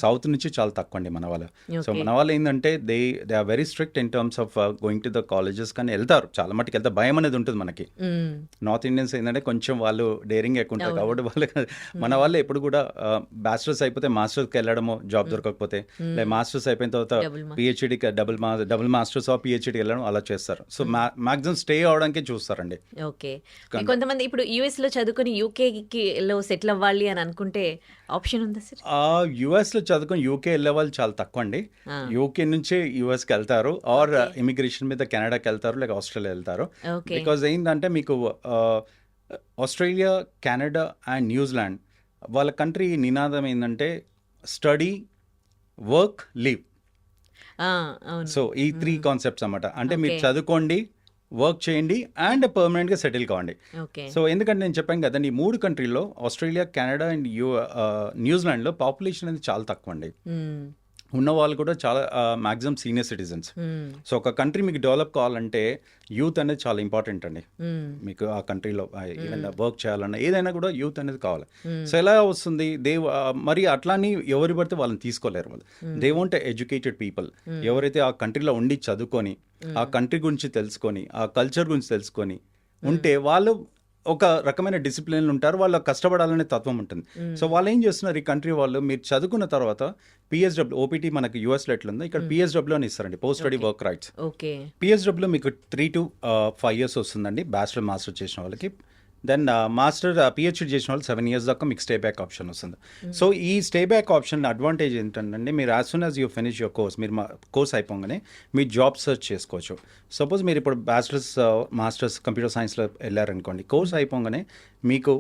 సౌత్ నుంచి చాలా తక్కువ అండి మన వాళ్ళు. సో మన వాళ్ళు ఏంటంటే they are very strict in terms of going to the colleges. కానీ వెళ్తారు, చాలా మట్టుకు వెళ్తారు. భయం అనేది ఉంటుంది మనకి. నార్త్ ఇండియన్స్ ఏంటంటే కొంచెం వాళ్ళు డేరింగ్ ఎక్కువ ఉంటారు. కాబట్టి వాళ్ళు మన వాళ్ళు ఎప్పుడు కూడా బ్యాచిలర్స్ అయిపోతే మాస్టర్స్కి వెళ్ళడం, జాబ్ దొరకకపోతే, లేదా మాస్టర్స్ అయిపోయిన తర్వాత PhDకి డబుల్ మాస్టర్స్ PhDకి వెళ్ళడం అలా చేస్తారు. సో మాక్సిమం స్టే అవడానికి చూస్తారండి. ఓకే. కొంతమంది ఇప్పుడు US లో చదువుకొని UK లో సెటిల్ అవ్వాలి అని అనుకుంటే ఆప్షన్ ఉందా సార్? US లో చదువుకొని UK వెళ్ళే వాళ్ళు చాలా తక్కువ అండి. UK నుంచి USకి వెళ్తారు, ఆర్ ఇమిగ్రేషన్ మీద కెనడాకి వెళ్తారు, లేక ఆస్ట్రేలియా వెళ్తారు. బికాజ్ ఏంటంటే మీకు ఆస్ట్రేలియా, కెనడా అండ్ న్యూజిలాండ్ వాళ్ళ కంట్రీ నినాదం ఏంటంటే స్టడీ, వర్క్, లీవ్. ఆ, అవును. సో ఈ 3 కాన్సెప్ట్స్ అన్నమాట. అంటే మీరు Okay. చదువుకోండి, వర్క్ చేయండి అండ్ పర్మనెంట్గా సెటిల్ కావండి. ఓకే. సో ఎందుకంటే నేను చెప్పాను కదండి, ఈ 3 కంట్రీల్లో ఆస్ట్రేలియా, కెనడా అండ్ న్యూజిలాండ్లో పాపులేషన్ అనేది చాలా తక్కువ అండి. మ్మ్. ఉన్న వాళ్ళు కూడా చాలా మ్యాక్సిమం సీనియర్ సిటిజన్స్. మ్మ్. సో ఒక కంట్రీ మీకు డెవలప్ కావాలంటే యూత్ అనేది చాలా ఇంపార్టెంట్ అండి. మ్మ్. మీకు ఆ కంట్రీలో ఈవెన్ వర్క్ చేయాలన్నా ఏదైనా కూడా యూత్ అనేది కావాలి. సో ఎలా వస్తుంది, మరి అట్లాని ఎవరు పడితే వాళ్ళని తీసుకోలేరు వాళ్ళు. దే వాంట్ ఎడ్యుకేటెడ్ పీపుల్, ఎవరైతే ఆ కంట్రీలో ఉండి చదువుకొని ఆ కంట్రీ గురించి తెలుసుకొని ఆ కల్చర్ గురించి తెలుసుకొని ఉంటే వాళ్ళు ఒక రకమైన డిసిప్లిన్ ఉంటారు, వాళ్ళు కష్టపడాలనే తత్వం ఉంటుంది. సో వాళ్ళు ఏం చేస్తున్నారు, ఈ కంట్రీ వాళ్ళు మీరు చదువుకున్న తర్వాత పిఎస్డబ్ల్యూ, ఓపీటీ మనకి యూఎస్లో ఎట్లుందో ఇక్కడ పిఎస్డబ్ల్యూ అని ఇస్తారండి, post study work rights. Okay. PSW మీకు 3 to 5 years వస్తుందండి బ్యాచిలర్ మాస్టర్ చేసిన వాళ్ళకి. దెన్ మాస్టర్ పిహెచ్డి చేసిన వాళ్ళు 7 years దాకా మీకు స్టే బ్యాక్ ఆప్షన్ వస్తుంది. సో ఈ స్టే బ్యాక్ ఆప్షన్ అడ్వాంటేజ్ ఏంటంటే మీరు as soon as you finish your course, మీరు కోర్స్ అయిపోగానే మీ జాబ్ సెర్చ్ చేసుకోవచ్చు. సపోజ్ మీరు ఇప్పుడు బ్యాచిలర్స్ మాస్టర్స్ కంప్యూటర్ సైన్స్లో వెళ్ళారనుకోండి, కోర్స్ అయిపోగానే మీకు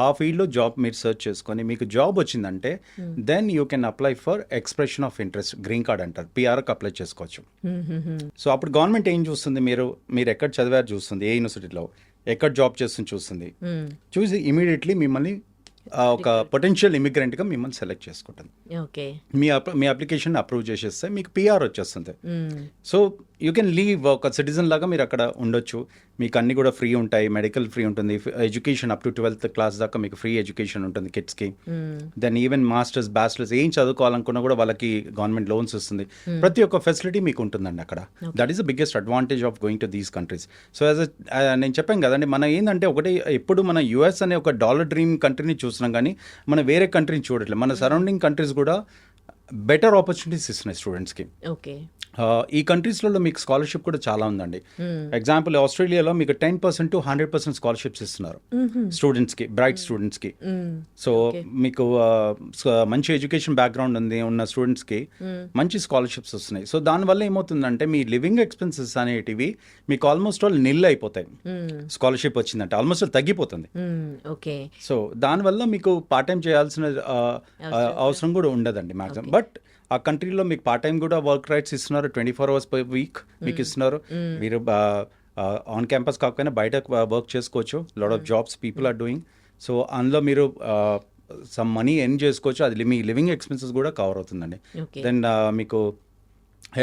ఆ ఫీల్డ్లో జాబ్ మీరు సెర్చ్ చేసుకొని మీకు జాబ్ వచ్చిందంటే then you can apply for expression of interest, green card అంటారు, పిఆర్కి అప్లై చేసుకోవచ్చు. సో అప్పుడు గవర్నమెంట్ ఏం చూస్తుంది, మీరు ఎక్కడ చదివారు చూస్తుంది, ఏ యూనివర్సిటీలో ఎక్కడ జాబ్ చేస్తుంది చూస్తుంది, చూసి ఇమీడియట్లీ మిమ్మల్ని ఒక పొటెన్షియల్ ఇమిగ్రెంట్గా మిమ్మల్ని సెలెక్ట్ చేసుకుంటుంది. ఓకే. మీ అప్లికేషన్ అప్రూవ్ చేసేస్తే మీకు పిఆర్ వచ్చేస్తుంది. సో యూ కెన్ లీవ్, ఒక సిటిజన్ లాగా మీరు అక్కడ ఉండొచ్చు. మీకు అన్ని కూడా ఫ్రీ ఉంటాయి, మెడికల్ ఫ్రీ ఉంటుంది, education up to 12th class దాకా మీకు ఫ్రీ ఎడ్యుకేషన్ ఉంటుంది కిడ్స్కి. దెన్ ఈవెన్ మాస్టర్స్, బ్యాచిలర్స్ ఏం చదువుకోవాలనుకున్నా కూడా వాళ్ళకి గవర్నమెంట్ లోన్స్ ఇస్తుంది. ప్రతి ఒక్క ఫెసిలిటీ మీకు ఉంటుందండి అక్కడ. That is the biggest advantage of going to these countries. So నేను చెప్పాను కదండి, మన ఏంటంటే ఒకటి ఎప్పుడు మన యుఎస్ అనే ఒక డాలర్ డ్రీమ్ కంట్రీని చూస్తున్నాం కానీ మనం వేరే కంట్రీని చూడట్లేదు. మన సరౌండింగ్ కంట్రీస్ కూడా బెటర్ ఆపర్చునిటీస్ ఇస్తున్నాయి స్టూడెంట్స్కి. ఓకే. ఈ కంట్రీస్లలో మీకు స్కాలర్షిప్ కూడా చాలా ఉందండి. ఎగ్జాంపుల్ ఆస్ట్రేలియాలో మీకు 10% to 100% స్కాలర్షిప్స్ ఇస్తున్నారు స్టూడెంట్స్కి, బ్రైట్ స్టూడెంట్స్కి. సో మీకు మంచి ఎడ్యుకేషన్ బ్యాక్గ్రౌండ్ ఉన్న స్టూడెంట్స్కి మంచి స్కాలర్షిప్స్ వస్తున్నాయి. సో దానివల్ల ఏమవుతుందంటే మీ లివింగ్ ఎక్స్పెన్సెస్ అనేటివి మీకు ఆల్మోస్ట్ ఆల్ నిల్ అయిపోతాయి. స్కాలర్షిప్ వచ్చిందంటే ఆల్మోస్ట్ ఆల్ తగ్గిపోతుంది. ఓకే. సో దానివల్ల మీకు పార్ట్ టైం చేయాల్సిన అవసరం కూడా ఉండదండి మ్యాక్సిమం. బట్ ఆ కంట్రీలో మీకు పార్ట్ టైం కూడా వర్క్ రైట్స్ ఇస్తున్నారు, 24 hours per week మీకు ఇస్తున్నారు. మీరు ఆన్ క్యాంపస్ కాకపోయినా బయట వర్క్ చేసుకోవచ్చు. Lot of jobs people are doing. So అందులో మీరు సమ్ మనీ ఎర్న్ చేసుకోవచ్చు, అది మీ లివింగ్ ఎక్స్పెన్సెస్ కూడా కవర్ అవుతుందండి. దెన్ మీకు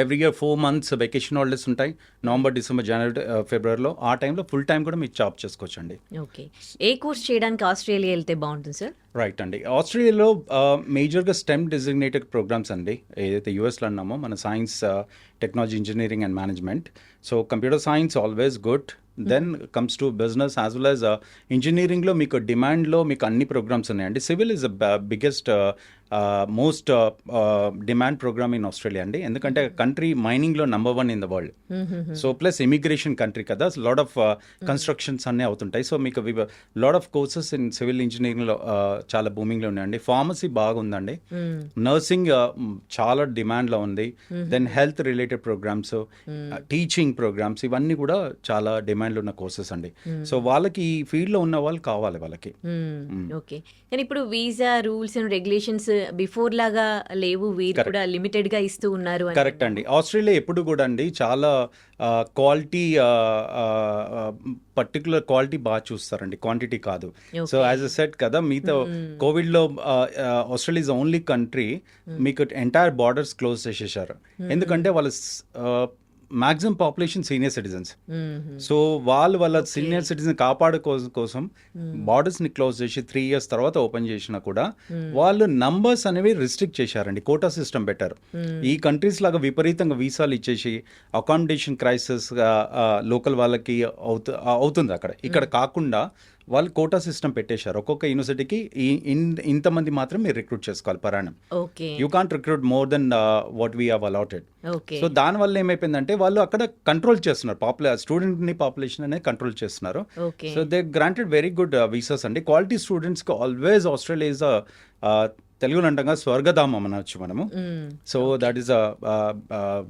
every year 4 months vacation holidays ఉంటాయి, నవంబర్, డిసెంబర్, జనవరి, ఫిబ్రవరిలో. ఆ టైంలో ఫుల్ టైం కూడా మీరు జాబ్ చేసుకోవచ్చు అండి. ఓకే. ఏ కోర్స్ చేయడానికి ఆస్ట్రేలియా వెళ్తే బాగుంటుంది సార్? రైట్ అండి, ఆస్ట్రేలియాలో మేజర్గా స్టెమ్ డిజిగ్నేటెడ్ ప్రోగ్రామ్స్ అండి. ఏదైతే యూఎస్లో అన్నామో మన science, technology, engineering and management. So computer science always good. Then comes to business as well as ఇంజనీరింగ్లో మీకు డిమాండ్లో మీకు అన్ని ప్రోగ్రామ్స్ ఉన్నాయండి. Civil is biggest most demand program in Australia అండి. ఎందుకంటే కంట్రీ మైనింగ్లో number 1 in the world. So plus immigration country కదా, లాట్ ఆఫ్ కన్స్ట్రక్షన్స్ అన్నీ అవుతుంటాయి. సో మీకు lot of courses in civil ఇంజనీరింగ్లో చాలా బూమింగ్లో ఉన్నాయండి. ఫార్మసీ బాగుందండి, నర్సింగ్ చాలా డిమాండ్లో ఉంది. Then health related programs, teaching programs, ఇవన్నీ కూడా చాలా డిమాండ్లో ఉన్న కోర్సెస్ అండి. సో వాళ్ళకి ఈ ఫీల్డ్లో ఉన్న వాళ్ళు కావాలి వాళ్ళకి. ఓకే. కానీ ఇప్పుడు visa rules and regulations before లాగా లేవు, వీరు కూడా లిమిటెడ్ గా ఇస్తూ ఉన్నారు. కరెక్ట్ అండి, ఆస్ట్రేలియా ఎప్పుడు కూడా అండి చాలా క్వాలిటీ, పర్టికులర్ క్వాలిటీ బాగా చూస్తారండి, క్వాంటిటీ కాదు. సో యాజ్ అ సెట్ కదా, మీతో కోవిడ్లో ఆస్ట్రేలియా ఇస్ ఓన్లీ కంట్రీ మీకు ఎంటైర్ బార్డర్స్ క్లోజ్ చేసేసారు. ఎందుకంటే వాళ్ళ maximum population senior citizens. So వాళ్ళ సీనియర్ సిటిజన్ కోసం బార్డర్స్ ని క్లోజ్ చేసి 3 years తర్వాత ఓపెన్ చేసినా కూడా వాళ్ళు నంబర్స్ అనేవి రిస్ట్రిక్ట్ చేశారండి, కోటా సిస్టమ్ పెట్టారు. ఈ కంట్రీస్ లాగా విపరీతంగా వీసాలు ఇచ్చేసి అకామిడేషన్ క్రైసిస్ లోకల్ వాళ్ళకి అవుతుంది అక్కడ. ఇక్కడ కాకుండా వాళ్ళు కోటా సిస్టమ్ పెట్టేశారు. ఒక్కొక్క యూనివర్సిటీకి ఇంతమంది మాత్రం మీరు రిక్రూట్ చేసుకోవాలి పరాణం. You can't recruit more than what we have allotted. So దానివల్ల ఏమైపోయిందంటే వాళ్ళు అక్కడ కంట్రోల్ చేస్తున్నారు, స్టూడెంట్ పాపులేషన్ అనేది కంట్రోల్ చేస్తున్నారు. So they granted very good visas అండి. క్వాలిటీ స్టూడెంట్స్కి ఆల్వేస్ ఆస్ట్రేలియా ఇస్ తెలుగులో అంటాం స్వర్గధామం అనొచ్చు మనము. So that is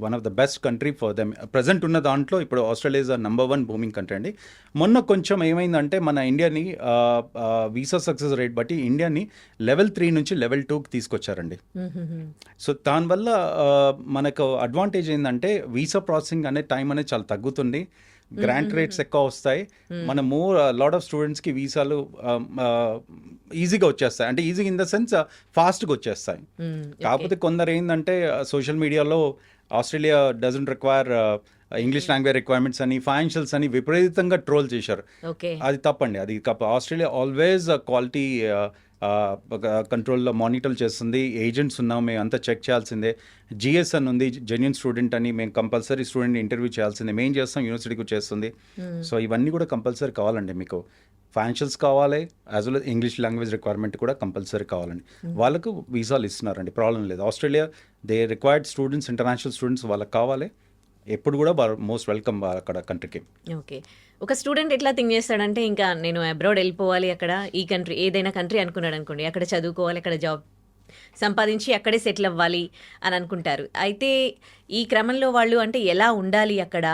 one of the best country for them. Present ఉన్న దాంట్లో ఇప్పుడు Australia is number 1 booming country అండి. మొన్న కొంచెం ఏమైందంటే మన ఇండియాని వీసా సక్సెస్ రేట్ బట్టి ఇండియాని లెవెల్ 3 నుంచి లెవెల్ 2కి తీసుకొచ్చారండి. సో దానివల్ల మనకు అడ్వాంటేజ్ ఏంటంటే వీసా ప్రాసెసింగ్ అనే టైం అనేది చాలా తగ్గుతుంది, గ్రాంట్ రేట్స్ ఎక్కువ వస్తాయి, మన లాట్ ఆఫ్ స్టూడెంట్స్కి వీసాలు ఈజీగా వచ్చేస్తాయి. అంటే ఈజీ ఇన్ ద సెన్స్ ఫాస్ట్గా వచ్చేస్తాయి. కాకపోతే కొందరు ఏంటంటే సోషల్ మీడియాలో Australia doesn't require English language requirements అని, ఫైనాన్షియల్స్ అని విపరీతంగా ట్రోల్ చేశారు. అది తప్పండి. అది ఆస్ట్రేలియా ఆల్వేస్ క్వాలిటీ కంట్రోల్లో మానిటర్ చేస్తుంది. ఏజెంట్స్ ఉన్నాం, మేము అంతా చెక్ చేయాల్సిందే. జిఎస్ అని ఉంది, జెన్యున్ స్టూడెంట్ అని, మేము కంపల్సరీ స్టూడెంట్ ఇంటర్వ్యూ చేయాల్సిందే. మేము చేస్తాం, యూనివర్సిటీకి చేస్తుంది. సో ఇవన్నీ కూడా కంపల్సరీ కావాలండి. మీకు ఫైనాన్షియల్స్ కావాలి, as well English language requirement కూడా కంపల్సరీ కావాలండి. వాళ్ళకు వీసాలు ఇస్తున్నారండి, ప్రాబ్లం లేదు. Australia they required students, international students వాళ్ళకి కావాలి. ఎప్పుడు కూడా మోస్ట్ వెల్కమ్ అక్కడ కంట్రీకి. ఓకే. ఒక స్టూడెంట్ ఎట్లా థింక్ చేస్తాడంటే ఇంకా నేను అబ్రాడ్ వెళ్ళిపోవాలి, అక్కడ ఈ కంట్రీ ఏదైనా కంట్రీ అనుకున్నాడు అనుకోండి, అక్కడ చదువుకోవాలి, అక్కడ జాబ్ సంపాదించి అక్కడే సెటిల్ అవ్వాలి అని అనుకుంటారు. అయితే ఈ క్రమంలో వాళ్ళు అంటే ఎలా ఉండాలి అక్కడ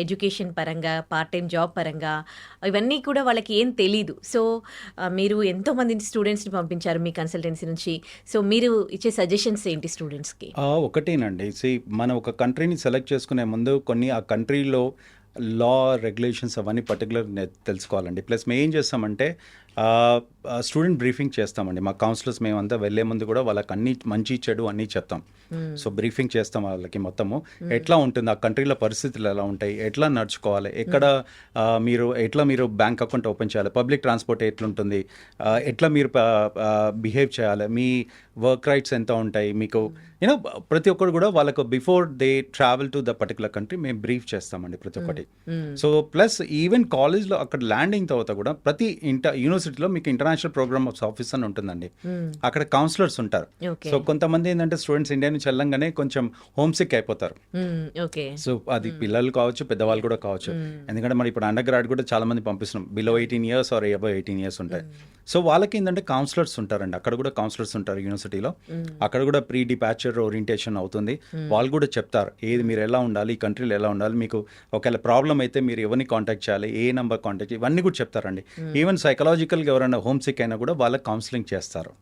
ఎడ్యుకేషన్ పరంగా, పార్ట్ టైం జాబ్ పరంగా, ఇవన్నీ కూడా వాళ్ళకి ఏం తెలీదు. సో మీరు ఎంతోమంది స్టూడెంట్స్ని పంపించారు మీ కన్సల్టెన్సీ నుంచి. సో మీరు ఇచ్చే సజెషన్స్ ఏంటి స్టూడెంట్స్కి? ఒకటేనండి, మనం ఒక కంట్రీని సెలెక్ట్ చేసుకునే ముందు కొన్ని ఆ కంట్రీలో లా రెగ్యులేషన్స్ అవన్నీ పర్టికులర్ తెలుసుకోవాలండి. ప్లస్ మేము ఏం చేస్తామంటే స్టూడెంట్ బ్రీఫింగ్ చేస్తామండి. మా కౌన్సిలర్స్ మేమంతా వెళ్ళే ముందు కూడా వాళ్ళకి అన్ని మంచి చెడు అన్నీ చెప్తాం. సో బ్రీఫింగ్ చేస్తాం వాళ్ళకి మొత్తము, ఎట్లా ఉంటుంది ఆ కంట్రీలో పరిస్థితులు ఎలా ఉంటాయి, ఎట్లా నడుచుకోవాలి, ఎట్లా మీరు బ్యాంక్ అకౌంట్ ఓపెన్ చేయాలి, పబ్లిక్ ట్రాన్స్పోర్ట్ ఎట్లుంటుంది, ఎట్లా మీరు బిహేవ్ చేయాలి, మీ వర్క్ రైట్స్ ఎంత ఉంటాయి మీకు, యూనో ప్రతి ఒక్కరు కూడా వాళ్ళకు before they travel to the particular country మేము బ్రీఫ్ చేస్తామండి ప్రతి ఒక్కటి. సో ప్లస్ ఈవెన్ కాలేజ్లో అక్కడ ల్యాండింగ్ తర్వాత కూడా ప్రతి యూనివర్సిటీలో మీకు ఇంటర్నేషనల్ ప్రోగ్రామ్ ఆఫ్ ఆఫీస్ అని ఉంటుందండి. అక్కడ కౌన్సిలర్స్ ఉంటారు. సో కొంతమంది ఏంటంటే స్టూడెంట్స్ ఇండియా నుంచి వెళ్ళంగానే కొంచెం హోమ్ సిక్ అయిపోతారు. సో అది పిల్లలు కావచ్చు, పెద్దవాళ్ళు కూడా కావచ్చు. ఎందుకంటే మరి ఇప్పుడు అండర్ గ్రాడ్ కూడా చాలా మంది పంపిస్తున్నాం, below 18 years are above 18 years ఉంటాయి. సో వాళ్ళకి ఏంటంటే కౌన్సిలర్స్ ఉంటారండి, అక్కడ కూడా కౌన్సిలర్స్ ఉంటారు యూనివర్సిటీలో. అక్కడ కూడా ప్రీ డిపాచర్ ఓరియంటేషన్ అవుతుంది. వాళ్ళు కూడా చెప్తారు ఏది మీరు ఎలా ఉండాలి, ఈ కంట్రీలో ఎలా ఉండాలి, మీకు ఒకవేళ ప్రాబ్లం అయితే మీరు ఎవరిని కాంటాక్ట్ చేయాలి, ఏ నెంబర్ కాంటాక్ట్, ఇవన్నీ కూడా చెప్తారండి. ఈవెన్ సైకలాజికల్గా ఎవరైనా హోమ్ సిక్ అయినా కూడా వాళ్ళకి కౌన్సిలింగ్ చేస్తారు.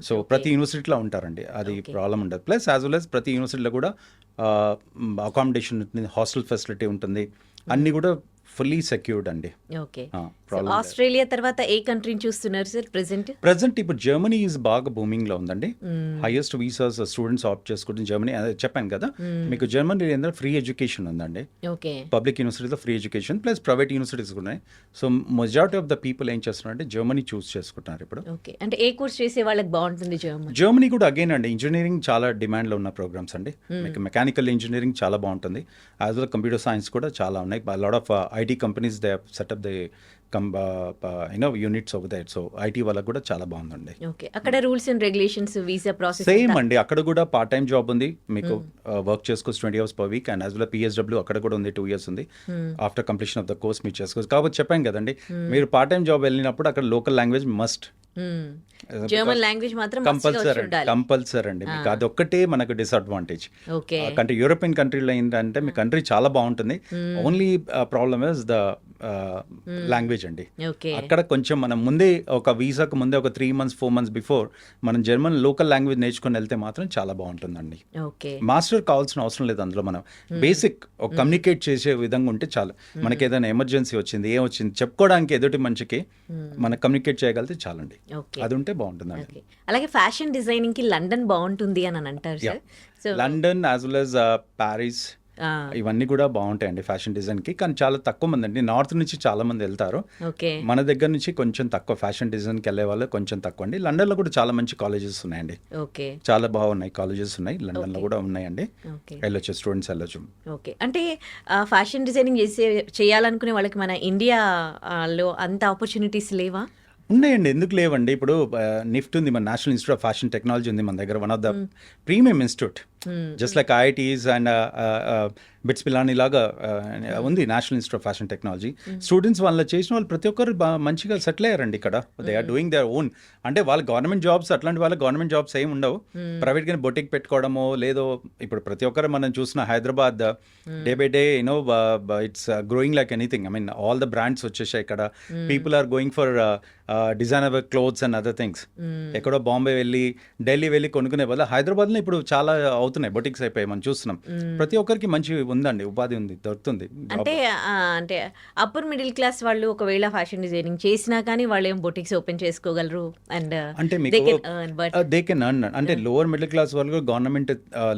సో ప్రతి యూనివర్సిటీలో ఉంటారండి, అది ప్రాబ్లం ఉండదు. ప్లస్ యాజ్ వెల్ యాజ్ ప్రతి యూనివర్సిటీలో కూడా అకామిడేషన్ ఉంటుంది, హాస్టల్ ఫెసిలిటీ ఉంటుంది, అన్నీ కూడా ఫుల్లీ సెక్యూర్డ్ అండి. ఓకే. ఆస్ట్రేలియా తర్వాత ఏ కంట్రీని చూస్తున్నారు సార్ ప్రెజెంట్? ఇప్పుడు జర్మనీ ఈజ్ బాగా బూమింగ్ లో ఉందండి. హైయెస్ట్ వీసాస్ స్టూడెంట్స్ ఆప్ట్ చేసుకుంటుంది జర్మనీ. అదే చెప్పాను కదా మీకు, జర్మనీ ఏంటంటే ఫ్రీ ఎడ్యుకేషన్ ఉందండి. పబ్లిక్ యూనివర్సిటీలో free education plus private universities ఉన్నాయి. So majority of the people ఏం చేస్తున్నారంటే జర్మనీ చూస్ చేసుకుంటున్నారు ఇప్పుడు. అంటే ఏ కోర్స్ చేసే వాళ్ళకి బాగుంటుంది జర్మనీ కూడా అగైన్ అండి, ఇంజనీరింగ్ చాలా డిమాండ్ లో ఉన్న ప్రోగ్రామ్స్ అండి. మీకు మెకానికల్ ఇంజనీరింగ్ చాలా బాగుంటుంది, యాజ్ వెల్ కంప్యూటర్ సైన్స్ కూడా చాలా ఉన్నాయి. Lot of IT companies they set up they units over there. So IT వాళ్ళకి కూడా చాలా బాగుందండి. అక్కడ rules and regulations, visa process same అండి. అక్కడ కూడా పార్ట్ టైం జాబ్ ఉంది, మీకు వర్క్ చేసుకోవచ్చు 20 hours per week. And as well PSW అక్కడ కూడా ఉంది, 2 years ఉంది. After completion of the course మీరు చేసుకోవచ్చు. కాబట్టి చెప్పాను కదండి, మీరు పార్ట్ టైం జాబ్ వెళ్ళినప్పుడు అక్కడ local language must, German language మాత్రం కంపల్సరీ అండి. మీకు అదొక్కటే మనకు డిసడ్వాంటేజ్. అంటే యూరోపియన్ కంట్రీలో ఏంటంటే మీ కంట్రీ చాలా బాగుంటుంది, only problem is the language అండి. అక్కడ కొంచెం మనం ముందే ఒక వీసాకు ముందే ఒక 3 months 4 months బిఫోర్ మనం జర్మన్ లోకల్ లాంగ్వేజ్ నేర్చుకుని వెళ్తే మాత్రం చాలా బాగుంటుందండి. మాస్టర్ కావాల్సిన అవసరం లేదు అందులో. మనం బేసిక్ ఒక కమ్యూనికేట్ చేసే విధంగా ఉంటే చాలు. మనకి ఏదైనా ఎమర్జెన్సీ వచ్చింది, ఏం వచ్చింది చెప్పుకోవడానికి ఎదుటి మనిషికి మనం కమ్యూనికేట్ చేయగలిగితే చాలండి. అది ఉంటే బాగుంటుందండి. అలాగే ఫ్యాషన్ డిజైనింగ్ కి లండన్ బాగుంటుంది అని అంటారు sir. London as well as Paris ఇవన్నీ కూడా బాగుంటాయండి ఫ్యాషన్ డిజైన్ కి. కానీ చాలా తక్కువ మంది అండి, నార్త్ నుంచి చాలా మంది వెళ్తారు. మన దగ్గర నుంచి కొంచెం తక్కువ ఫ్యాషన్ డిజైన్ కి వెళ్ళే వాళ్ళు కొంచెం తక్కువ అండి. లండన్ లో కూడా చాలా మంచి కాలేజెస్ ఉన్నాయండి, చాలా బాగున్నాయి కాలేజెస్ ఉన్నాయి లండన్ లో కూడా ఉన్నాయండి. వెళ్ళొచ్చు, స్టూడెంట్స్ వెళ్ళొచ్చు. ఓకే. అంటే ఫ్యాషన్ డిజైనింగ్ చేయాలనుకునే వాళ్ళకి మన ఇండియాలో అంత ఆపర్చునిటీస్ లేవా? ఉన్నాయండి, ఎందుకు లేవండి. ఇప్పుడు నిఫ్ట్ ఉంది, మన national institute of fashion technology ఉంది మన దగ్గర, one of the premium institute. Just like IITs and BITS Pilani లాగా ఉంది national institute of fashion technology. Students వాళ్ళు చేసిన వాళ్ళు ప్రతి ఒక్కరు మంచిగా సెటిల్ అయ్యారండి ఇక్కడ. They are doing there own. అంటే వాళ్ళ గవర్నమెంట్ జాబ్స్ అట్లాంటి వాళ్ళ గవర్నమెంట్ జాబ్స్ ఏమి ఉండవు. ప్రైవేట్గా బొటిక్ పెట్టుకోవడమో లేదో ఇప్పుడు ప్రతి ఒక్కరు మనం చూసిన Hyderabad day by day you know it's growing like anything. I mean all the brands వచ్చేసాయి ఇక్కడ. People are going for designer clothes and other things. ఎక్కడో బాంబే వెళ్ళి ఢిల్లీ వెళ్ళి కొనుక్కునే వల్ల హైదరాబాద్లో ఇప్పుడు చాలా అవుతున్నాయి, బొటిక్స్ అయిపోయి మనం చూస్తున్నాం. ప్రతి ఒక్కరికి మంచి ఉందండి, ఉపాధి ఉంది, దొరుకుతుంది. అంటే అప్పర్ మిడిల్ క్లాస్ వాళ్ళు ఒకవేళ ఫ్యాషన్ డిజైనింగ్ చేసినా కానీ వాళ్ళు ఏం బొటిక్స్ ఓపెన్ చేసుకోగలరు అండ్ అంటే మీకు దే కెన్ ఎర్న్. అంటే లోవర్ మిడిల్ క్లాస్ వాళ్ళు గవర్నమెంట్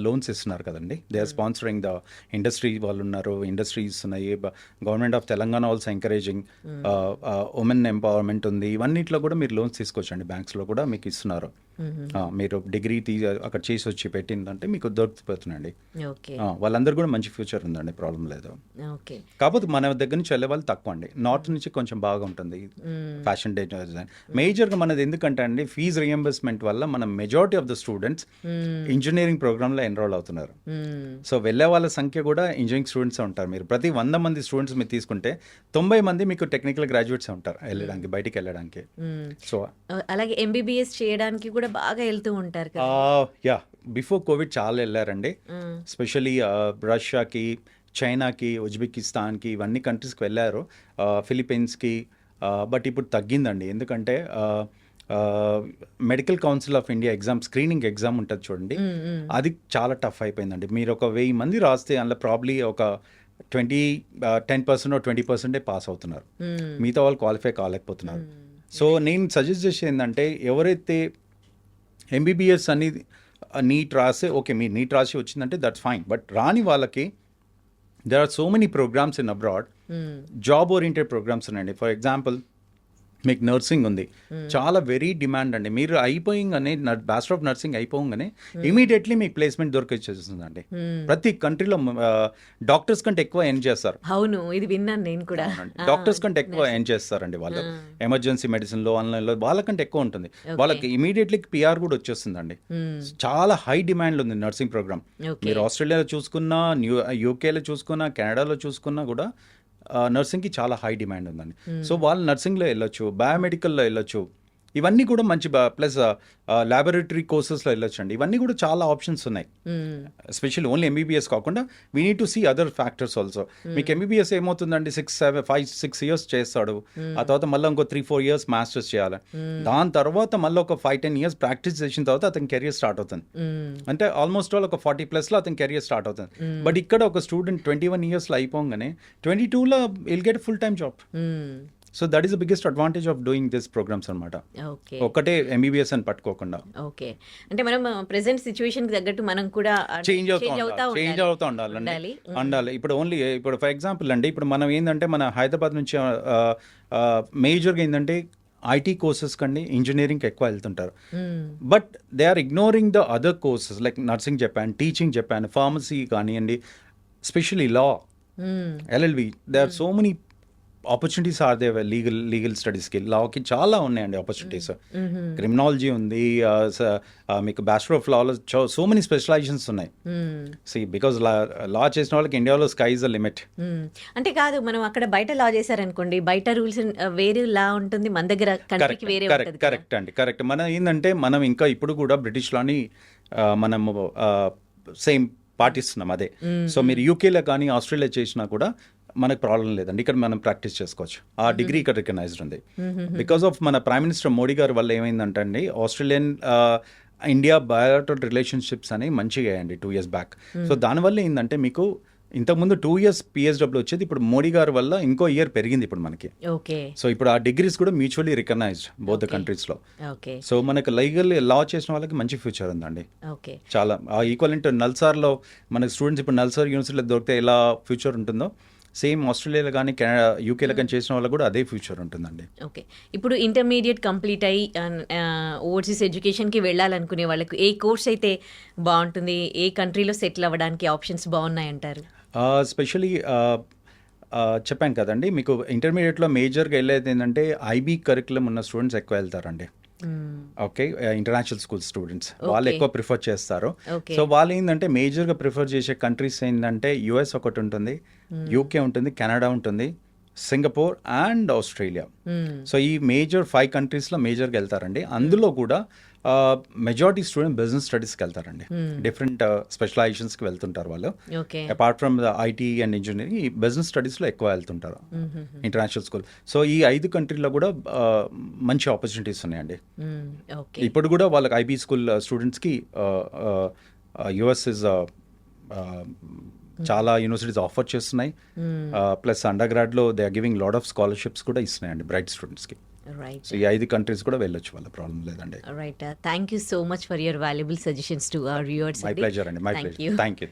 లోన్స్ ఇస్తున్నారు కదండి. They are sponsoring the industry. వాళ్ళు ఉన్నారు, ఇండస్ట్రీస్ ఉన్నాయి. Government of Telangana also encouraging women empowerment ఉంది. ఇవన్నిట్లో కూడా మీరు లోన్స్ తీసుకోవచ్చండి, బ్యాంక్స్లో కూడా మీకు ఇస్తున్నారు. మీరు డిగ్రీ అక్కడ చేసి వచ్చి పెట్టిందంటే మీకు దొరికిపోతుందండి. వాళ్ళందరూ కూడా మంచి ఫ్యూచర్ ఉందండి, ప్రాబ్లం లేదు. కాకపోతే మన దగ్గర నుంచి వెళ్ళే వాళ్ళు తక్కువ అండి. నార్త్ నుంచి కొంచెం బాగా ఉంటుంది ఫ్యాషన్ డిజైన్. మేజర్గా మనది ఎందుకంటే అండి ఫీజు రియంబర్స్మెంట్ వల్ల మన majority of the students engineering ప్రోగ్రామ్లో ఎన్రోల్ అవుతున్నారు. సో వెళ్ళే వాళ్ళ సంఖ్య కూడా ఇంజనీరింగ్ స్టూడెంట్స్ ఉంటారు. మీరు ప్రతి 100 మంది స్టూడెంట్స్ మీరు తీసుకుంటే 90 మంది మీకు టెక్నికల్ గ్రాడ్యుయేట్స్ ఉంటారు వెళ్ళడానికి, బయటికి వెళ్ళడానికి. సో అలాగే ఎంబీబీఎస్ చేయడానికి కూడా బాగా వెళ్తూ ఉంటారు. యా, బిఫోర్ కోవిడ్ చాలా వెళ్ళారండి. స్పెషలీ రష్యాకి, చైనాకి, ఉజ్బెకిస్తాన్కి, ఇవన్నీ కంట్రీస్కి వెళ్ళారు, ఫిలిప్పీన్స్కి. బట్ ఇప్పుడు తగ్గిందండి. ఎందుకంటే medical council of India exam, screening exam ఉంటుంది చూడండి, అది చాలా టఫ్ అయిపోయిందండి. మీరు ఒక 1000 మంది రాస్తే అందులో ప్రాబ్లీ ఒక 10% 20% పాస్ అవుతున్నారు. మిగతా వాళ్ళు క్వాలిఫై కాలేకపోతున్నారు. సో నేను సజెస్ట్ చేసేది ఏంటంటే ఎవరైతే ఎంబీబీఎస్ అనేది నీట్ రాసే, ఓకే మీరు నీట్ రాసి వచ్చిందంటే దట్స్ ఫైన్. బట్ రాని వాళ్ళకి there are so many programs in abroad, job oriented programs ఉన్నాయండి. ఫర్ ఎగ్జాంపుల్ మీకు నర్సింగ్ ఉంది, చాలా వెరీ డిమాండ్ అండి. మీరు అయిపోయింగానే బ్యాచిలర్ ఆఫ్ నర్సింగ్ అయిపోగానే ఇమీడియట్లీ మీకు ప్లేస్మెంట్ దొరికొచ్చేస్తుందండి. ప్రతి కంట్రీలో డాక్టర్స్ కంటే ఎక్కువ ఎర్న్ చేస్తారు. అవును, ఇది విన్నాను నేను కూడా. డాక్టర్స్ కంటే ఎక్కువ ఎర్న్ చేస్తారండి వాళ్ళు. ఎమర్జెన్సీ మెడిసిన్లో, ఆన్లైన్లో వాళ్ళకంటే ఎక్కువ ఉంటుంది. వాళ్ళకి ఇమీడియట్లీ పిఆర్ కూడా వచ్చేస్తుందండి. చాలా హై డిమాండ్ ఉంది నర్సింగ్ ప్రోగ్రామ్. మీరు ఆస్ట్రేలియాలో చూసుకున్నా, యూకేలో చూసుకున్నా, కెనడాలో చూసుకున్నా కూడా నర్సింగ్కి చాలా హై డిమాండ్ ఉందండి. సో వాళ్ళు నర్సింగ్లో వెళ్ళొచ్చు, బయోమెడికల్లో వెళ్ళొచ్చు. ఇవన్నీ కూడా మంచి ప్లస్ ల్యాబొరేటరీ కోర్సెస్లో వెళ్ళొచ్చు అండి. ఇవన్నీ కూడా చాలా ఆప్షన్స్ ఉన్నాయి. ఎస్పెషల్లీ ఓన్లీ ఎంబీబీఎస్ కాకుండా we need to see other factors also. మీకు ఎంబీబీఎస్ ఏమవుతుందండి 5-6 ఇయర్స్ చేస్తాడు, ఆ తర్వాత మళ్ళీ ఇంకో 3-4 ఇయర్స్ మాస్టర్స్ చేయాలి. దాని తర్వాత మళ్ళీ ఒక 5-10 ఇయర్స్ ప్రాక్టీస్ చేసిన తర్వాత అతని కెరియర్ స్టార్ట్ అవుతుంది. అంటే ఆల్మోస్ట్ ఆల్ ఒక 40+ అతని కెరియర్ స్టార్ట్ అవుతుంది. బట్ ఇక్కడ ఒక స్టూడెంట్ 21 ఇయర్స్లో అయిపోగానే 22లో will get full time job. So that is the biggest advantage of doing this programs అనమాట. ఒకటే ఎంబీబీఎస్ అని పట్టుకోకుండా. ఓకే, అంటే మనం ప్రెసెంట్ సిచ్యువేషన్ కి తగ్గట్టు మనం కూడా చేంజ్ అవుతా ఉండాలి. ఇప్పుడు ఫర్ ఎగ్జాంపుల్ అండి, ఇప్పుడు మనం ఏంటంటే మన హైదరాబాద్ నుంచి మేజర్గా ఏంటంటే ఐటీ కోర్సెస్ కండి ఇంజనీరింగ్కి ఎక్కువ వెళ్తుంటారు. But they are ignoring the other courses like nursing చెప్పాను, టీచింగ్ చెప్పాను, ఫార్మసీ కానివ్వండి, specially law, LLB. They are so many opportunities are there. Legal స్టడీస్కి, లాకి చాలా ఉన్నాయండి ఆపర్చునిటీస్. క్రిమినాలజీ ఉంది, మీకు బ్యాచిలర్ ఆఫ్ లాలో సో మెనీ స్పెషలైజేషన్స్ ఉన్నాయి. బికాజ్ లా చేసిన వాళ్ళకి ఇండియాలో స్కై ఇస్ ద లిమిట్. అంటే కాదు, మనం అక్కడ బయట లా చేశారనుకోండి, బయట రూల్స్ వేరే లా ఉంటుంది, మన దగ్గర కంట్రీకి వేరే ఉంటుంది. కరెక్ట్ అండి, కరెక్ట్. మనం ఏంటంటే మనం ఇంకా ఇప్పుడు కూడా బ్రిటిష్ లాని మనము సేమ్ పాటిస్తున్నాం అదే. సో మీరు యూకేలో కానీ ఆస్ట్రేలియా చేసినా కూడా మనకు ప్రాబ్లం లేదండి. ఇక్కడ మనం ప్రాక్టీస్ చేసుకోవచ్చు. ఆ డిగ్రీ ఇక్కడ రికగ్నైజ్డ్ ఉంది. బికాస్ ఆఫ్ మన ప్రైమ్ మినిస్టర్ మోడీ గారి వల్ల ఏమైందంటే అండి, ఆస్ట్రేలియన్ ఇండియా బయోటల్ రిలేషన్షిప్స్ అనేవి మంచిగా అయ్యండి 2 years బ్యాక్. సో దానివల్ల ఏంటంటే మీకు ఇంతకుముందు 2 years PSW వచ్చేది, ఇప్పుడు మోడీ గారి వల్ల ఇంకో ఇయర్ పెరిగింది ఇప్పుడు మనకి. సో ఇప్పుడు ఆ డిగ్రీస్ కూడా మ్యూచువల్లీ రికగ్నైజ్డ్ బోత్ ద కంట్రీస్లో. సో మనకు లీగల్ లా చేసిన వాళ్ళకి మంచి ఫ్యూచర్ ఉందండి చాలా. ఈక్వలెంట్ నల్సార్లో మనకి స్టూడెంట్స్ ఇప్పుడు నల్సార్ యూనివర్సిటీలో దొరికితే ఎలా ఫ్యూచర్ ఉంటుందో సేమ్ ఆస్ట్రేలియాలో కానీ కెనడా, యూకేలో కానీ చేసిన వాళ్ళకి కూడా అదే ఫ్యూచర్ ఉంటుందండి. ఓకే, ఇప్పుడు ఇంటర్మీడియట్ కంప్లీట్ అయ్యి ఓవర్సీస్ ఎడ్యుకేషన్కి వెళ్ళాలనుకునే వాళ్ళకి ఏ కోర్స్ అయితే బాగుంటుంది, ఏ కంట్రీలో సెటిల్ అవ్వడానికి ఆప్షన్స్ బాగున్నాయంటారు? స్పెషలీ చెప్పాను కదండి, మీకు ఇంటర్మీడియట్లో మేజర్గా వెళ్ళేది ఏంటంటే IB కరికులం ఉన్న స్టూడెంట్స్ ఎక్కువ వెళ్తారండి. ఓకే ఇంటర్నేషనల్ స్కూల్ స్టూడెంట్స్ వాళ్ళు Okay. ఎక్కువ ప్రిఫర్ చేస్తారు. ఓకే సో వాళ్ళు ఏంటంటే మేజర్గా ప్రిఫర్ చేసే కంట్రీస్ ఏంటంటే యుఎస్ ఒకటి ఉంటుంది, యూకే ఉంటుంది, కెనడా ఉంటుంది, సింగపూర్ అండ్ ఆస్ట్రేలియా. సో ఈ మేజర్ 5 కంట్రీస్లో మేజర్గా వెళ్తారండి. అందులో కూడా మెజారిటీ స్టూడెంట్ బిజినెస్ స్టడీస్కి వెళ్తారండి. డిఫరెంట్ స్పెషలైజేషన్స్కి వెళ్తుంటారు వాళ్ళు. Okay apart from the IT and engineering ఈ బిజినెస్ స్టడీస్లో ఎక్కువ వెళ్తుంటారు ఇంటర్నేషనల్ స్కూల్. సో ఈ 5 కంట్రీలో కూడా మంచి ఆపర్చునిటీస్ ఉన్నాయండి. ఓకే ఇప్పుడు కూడా వాళ్ళకి ఐబీ స్కూల్ స్టూడెంట్స్కి యుఎస్ ఇస్ చాలా యూనివర్సిటీస్ ఆఫర్ చేస్తున్నాయి. ప్లస్ అండర్ గ్రాడ్లో they are giving lot of scholarships కూడా ఇస్తున్నాయండి బ్రైట్ స్టూడెంట్స్కి. రైట్ సో ఈ 5 కంట్రీస్ కూడా వెళ్ళొచ్చు, వాళ్ళ ప్రాబ్లం లేదండి. Right thank you so much for your valuable suggestions to our viewers. My pleasure అండి, my Thank pleasure. you. Thank you.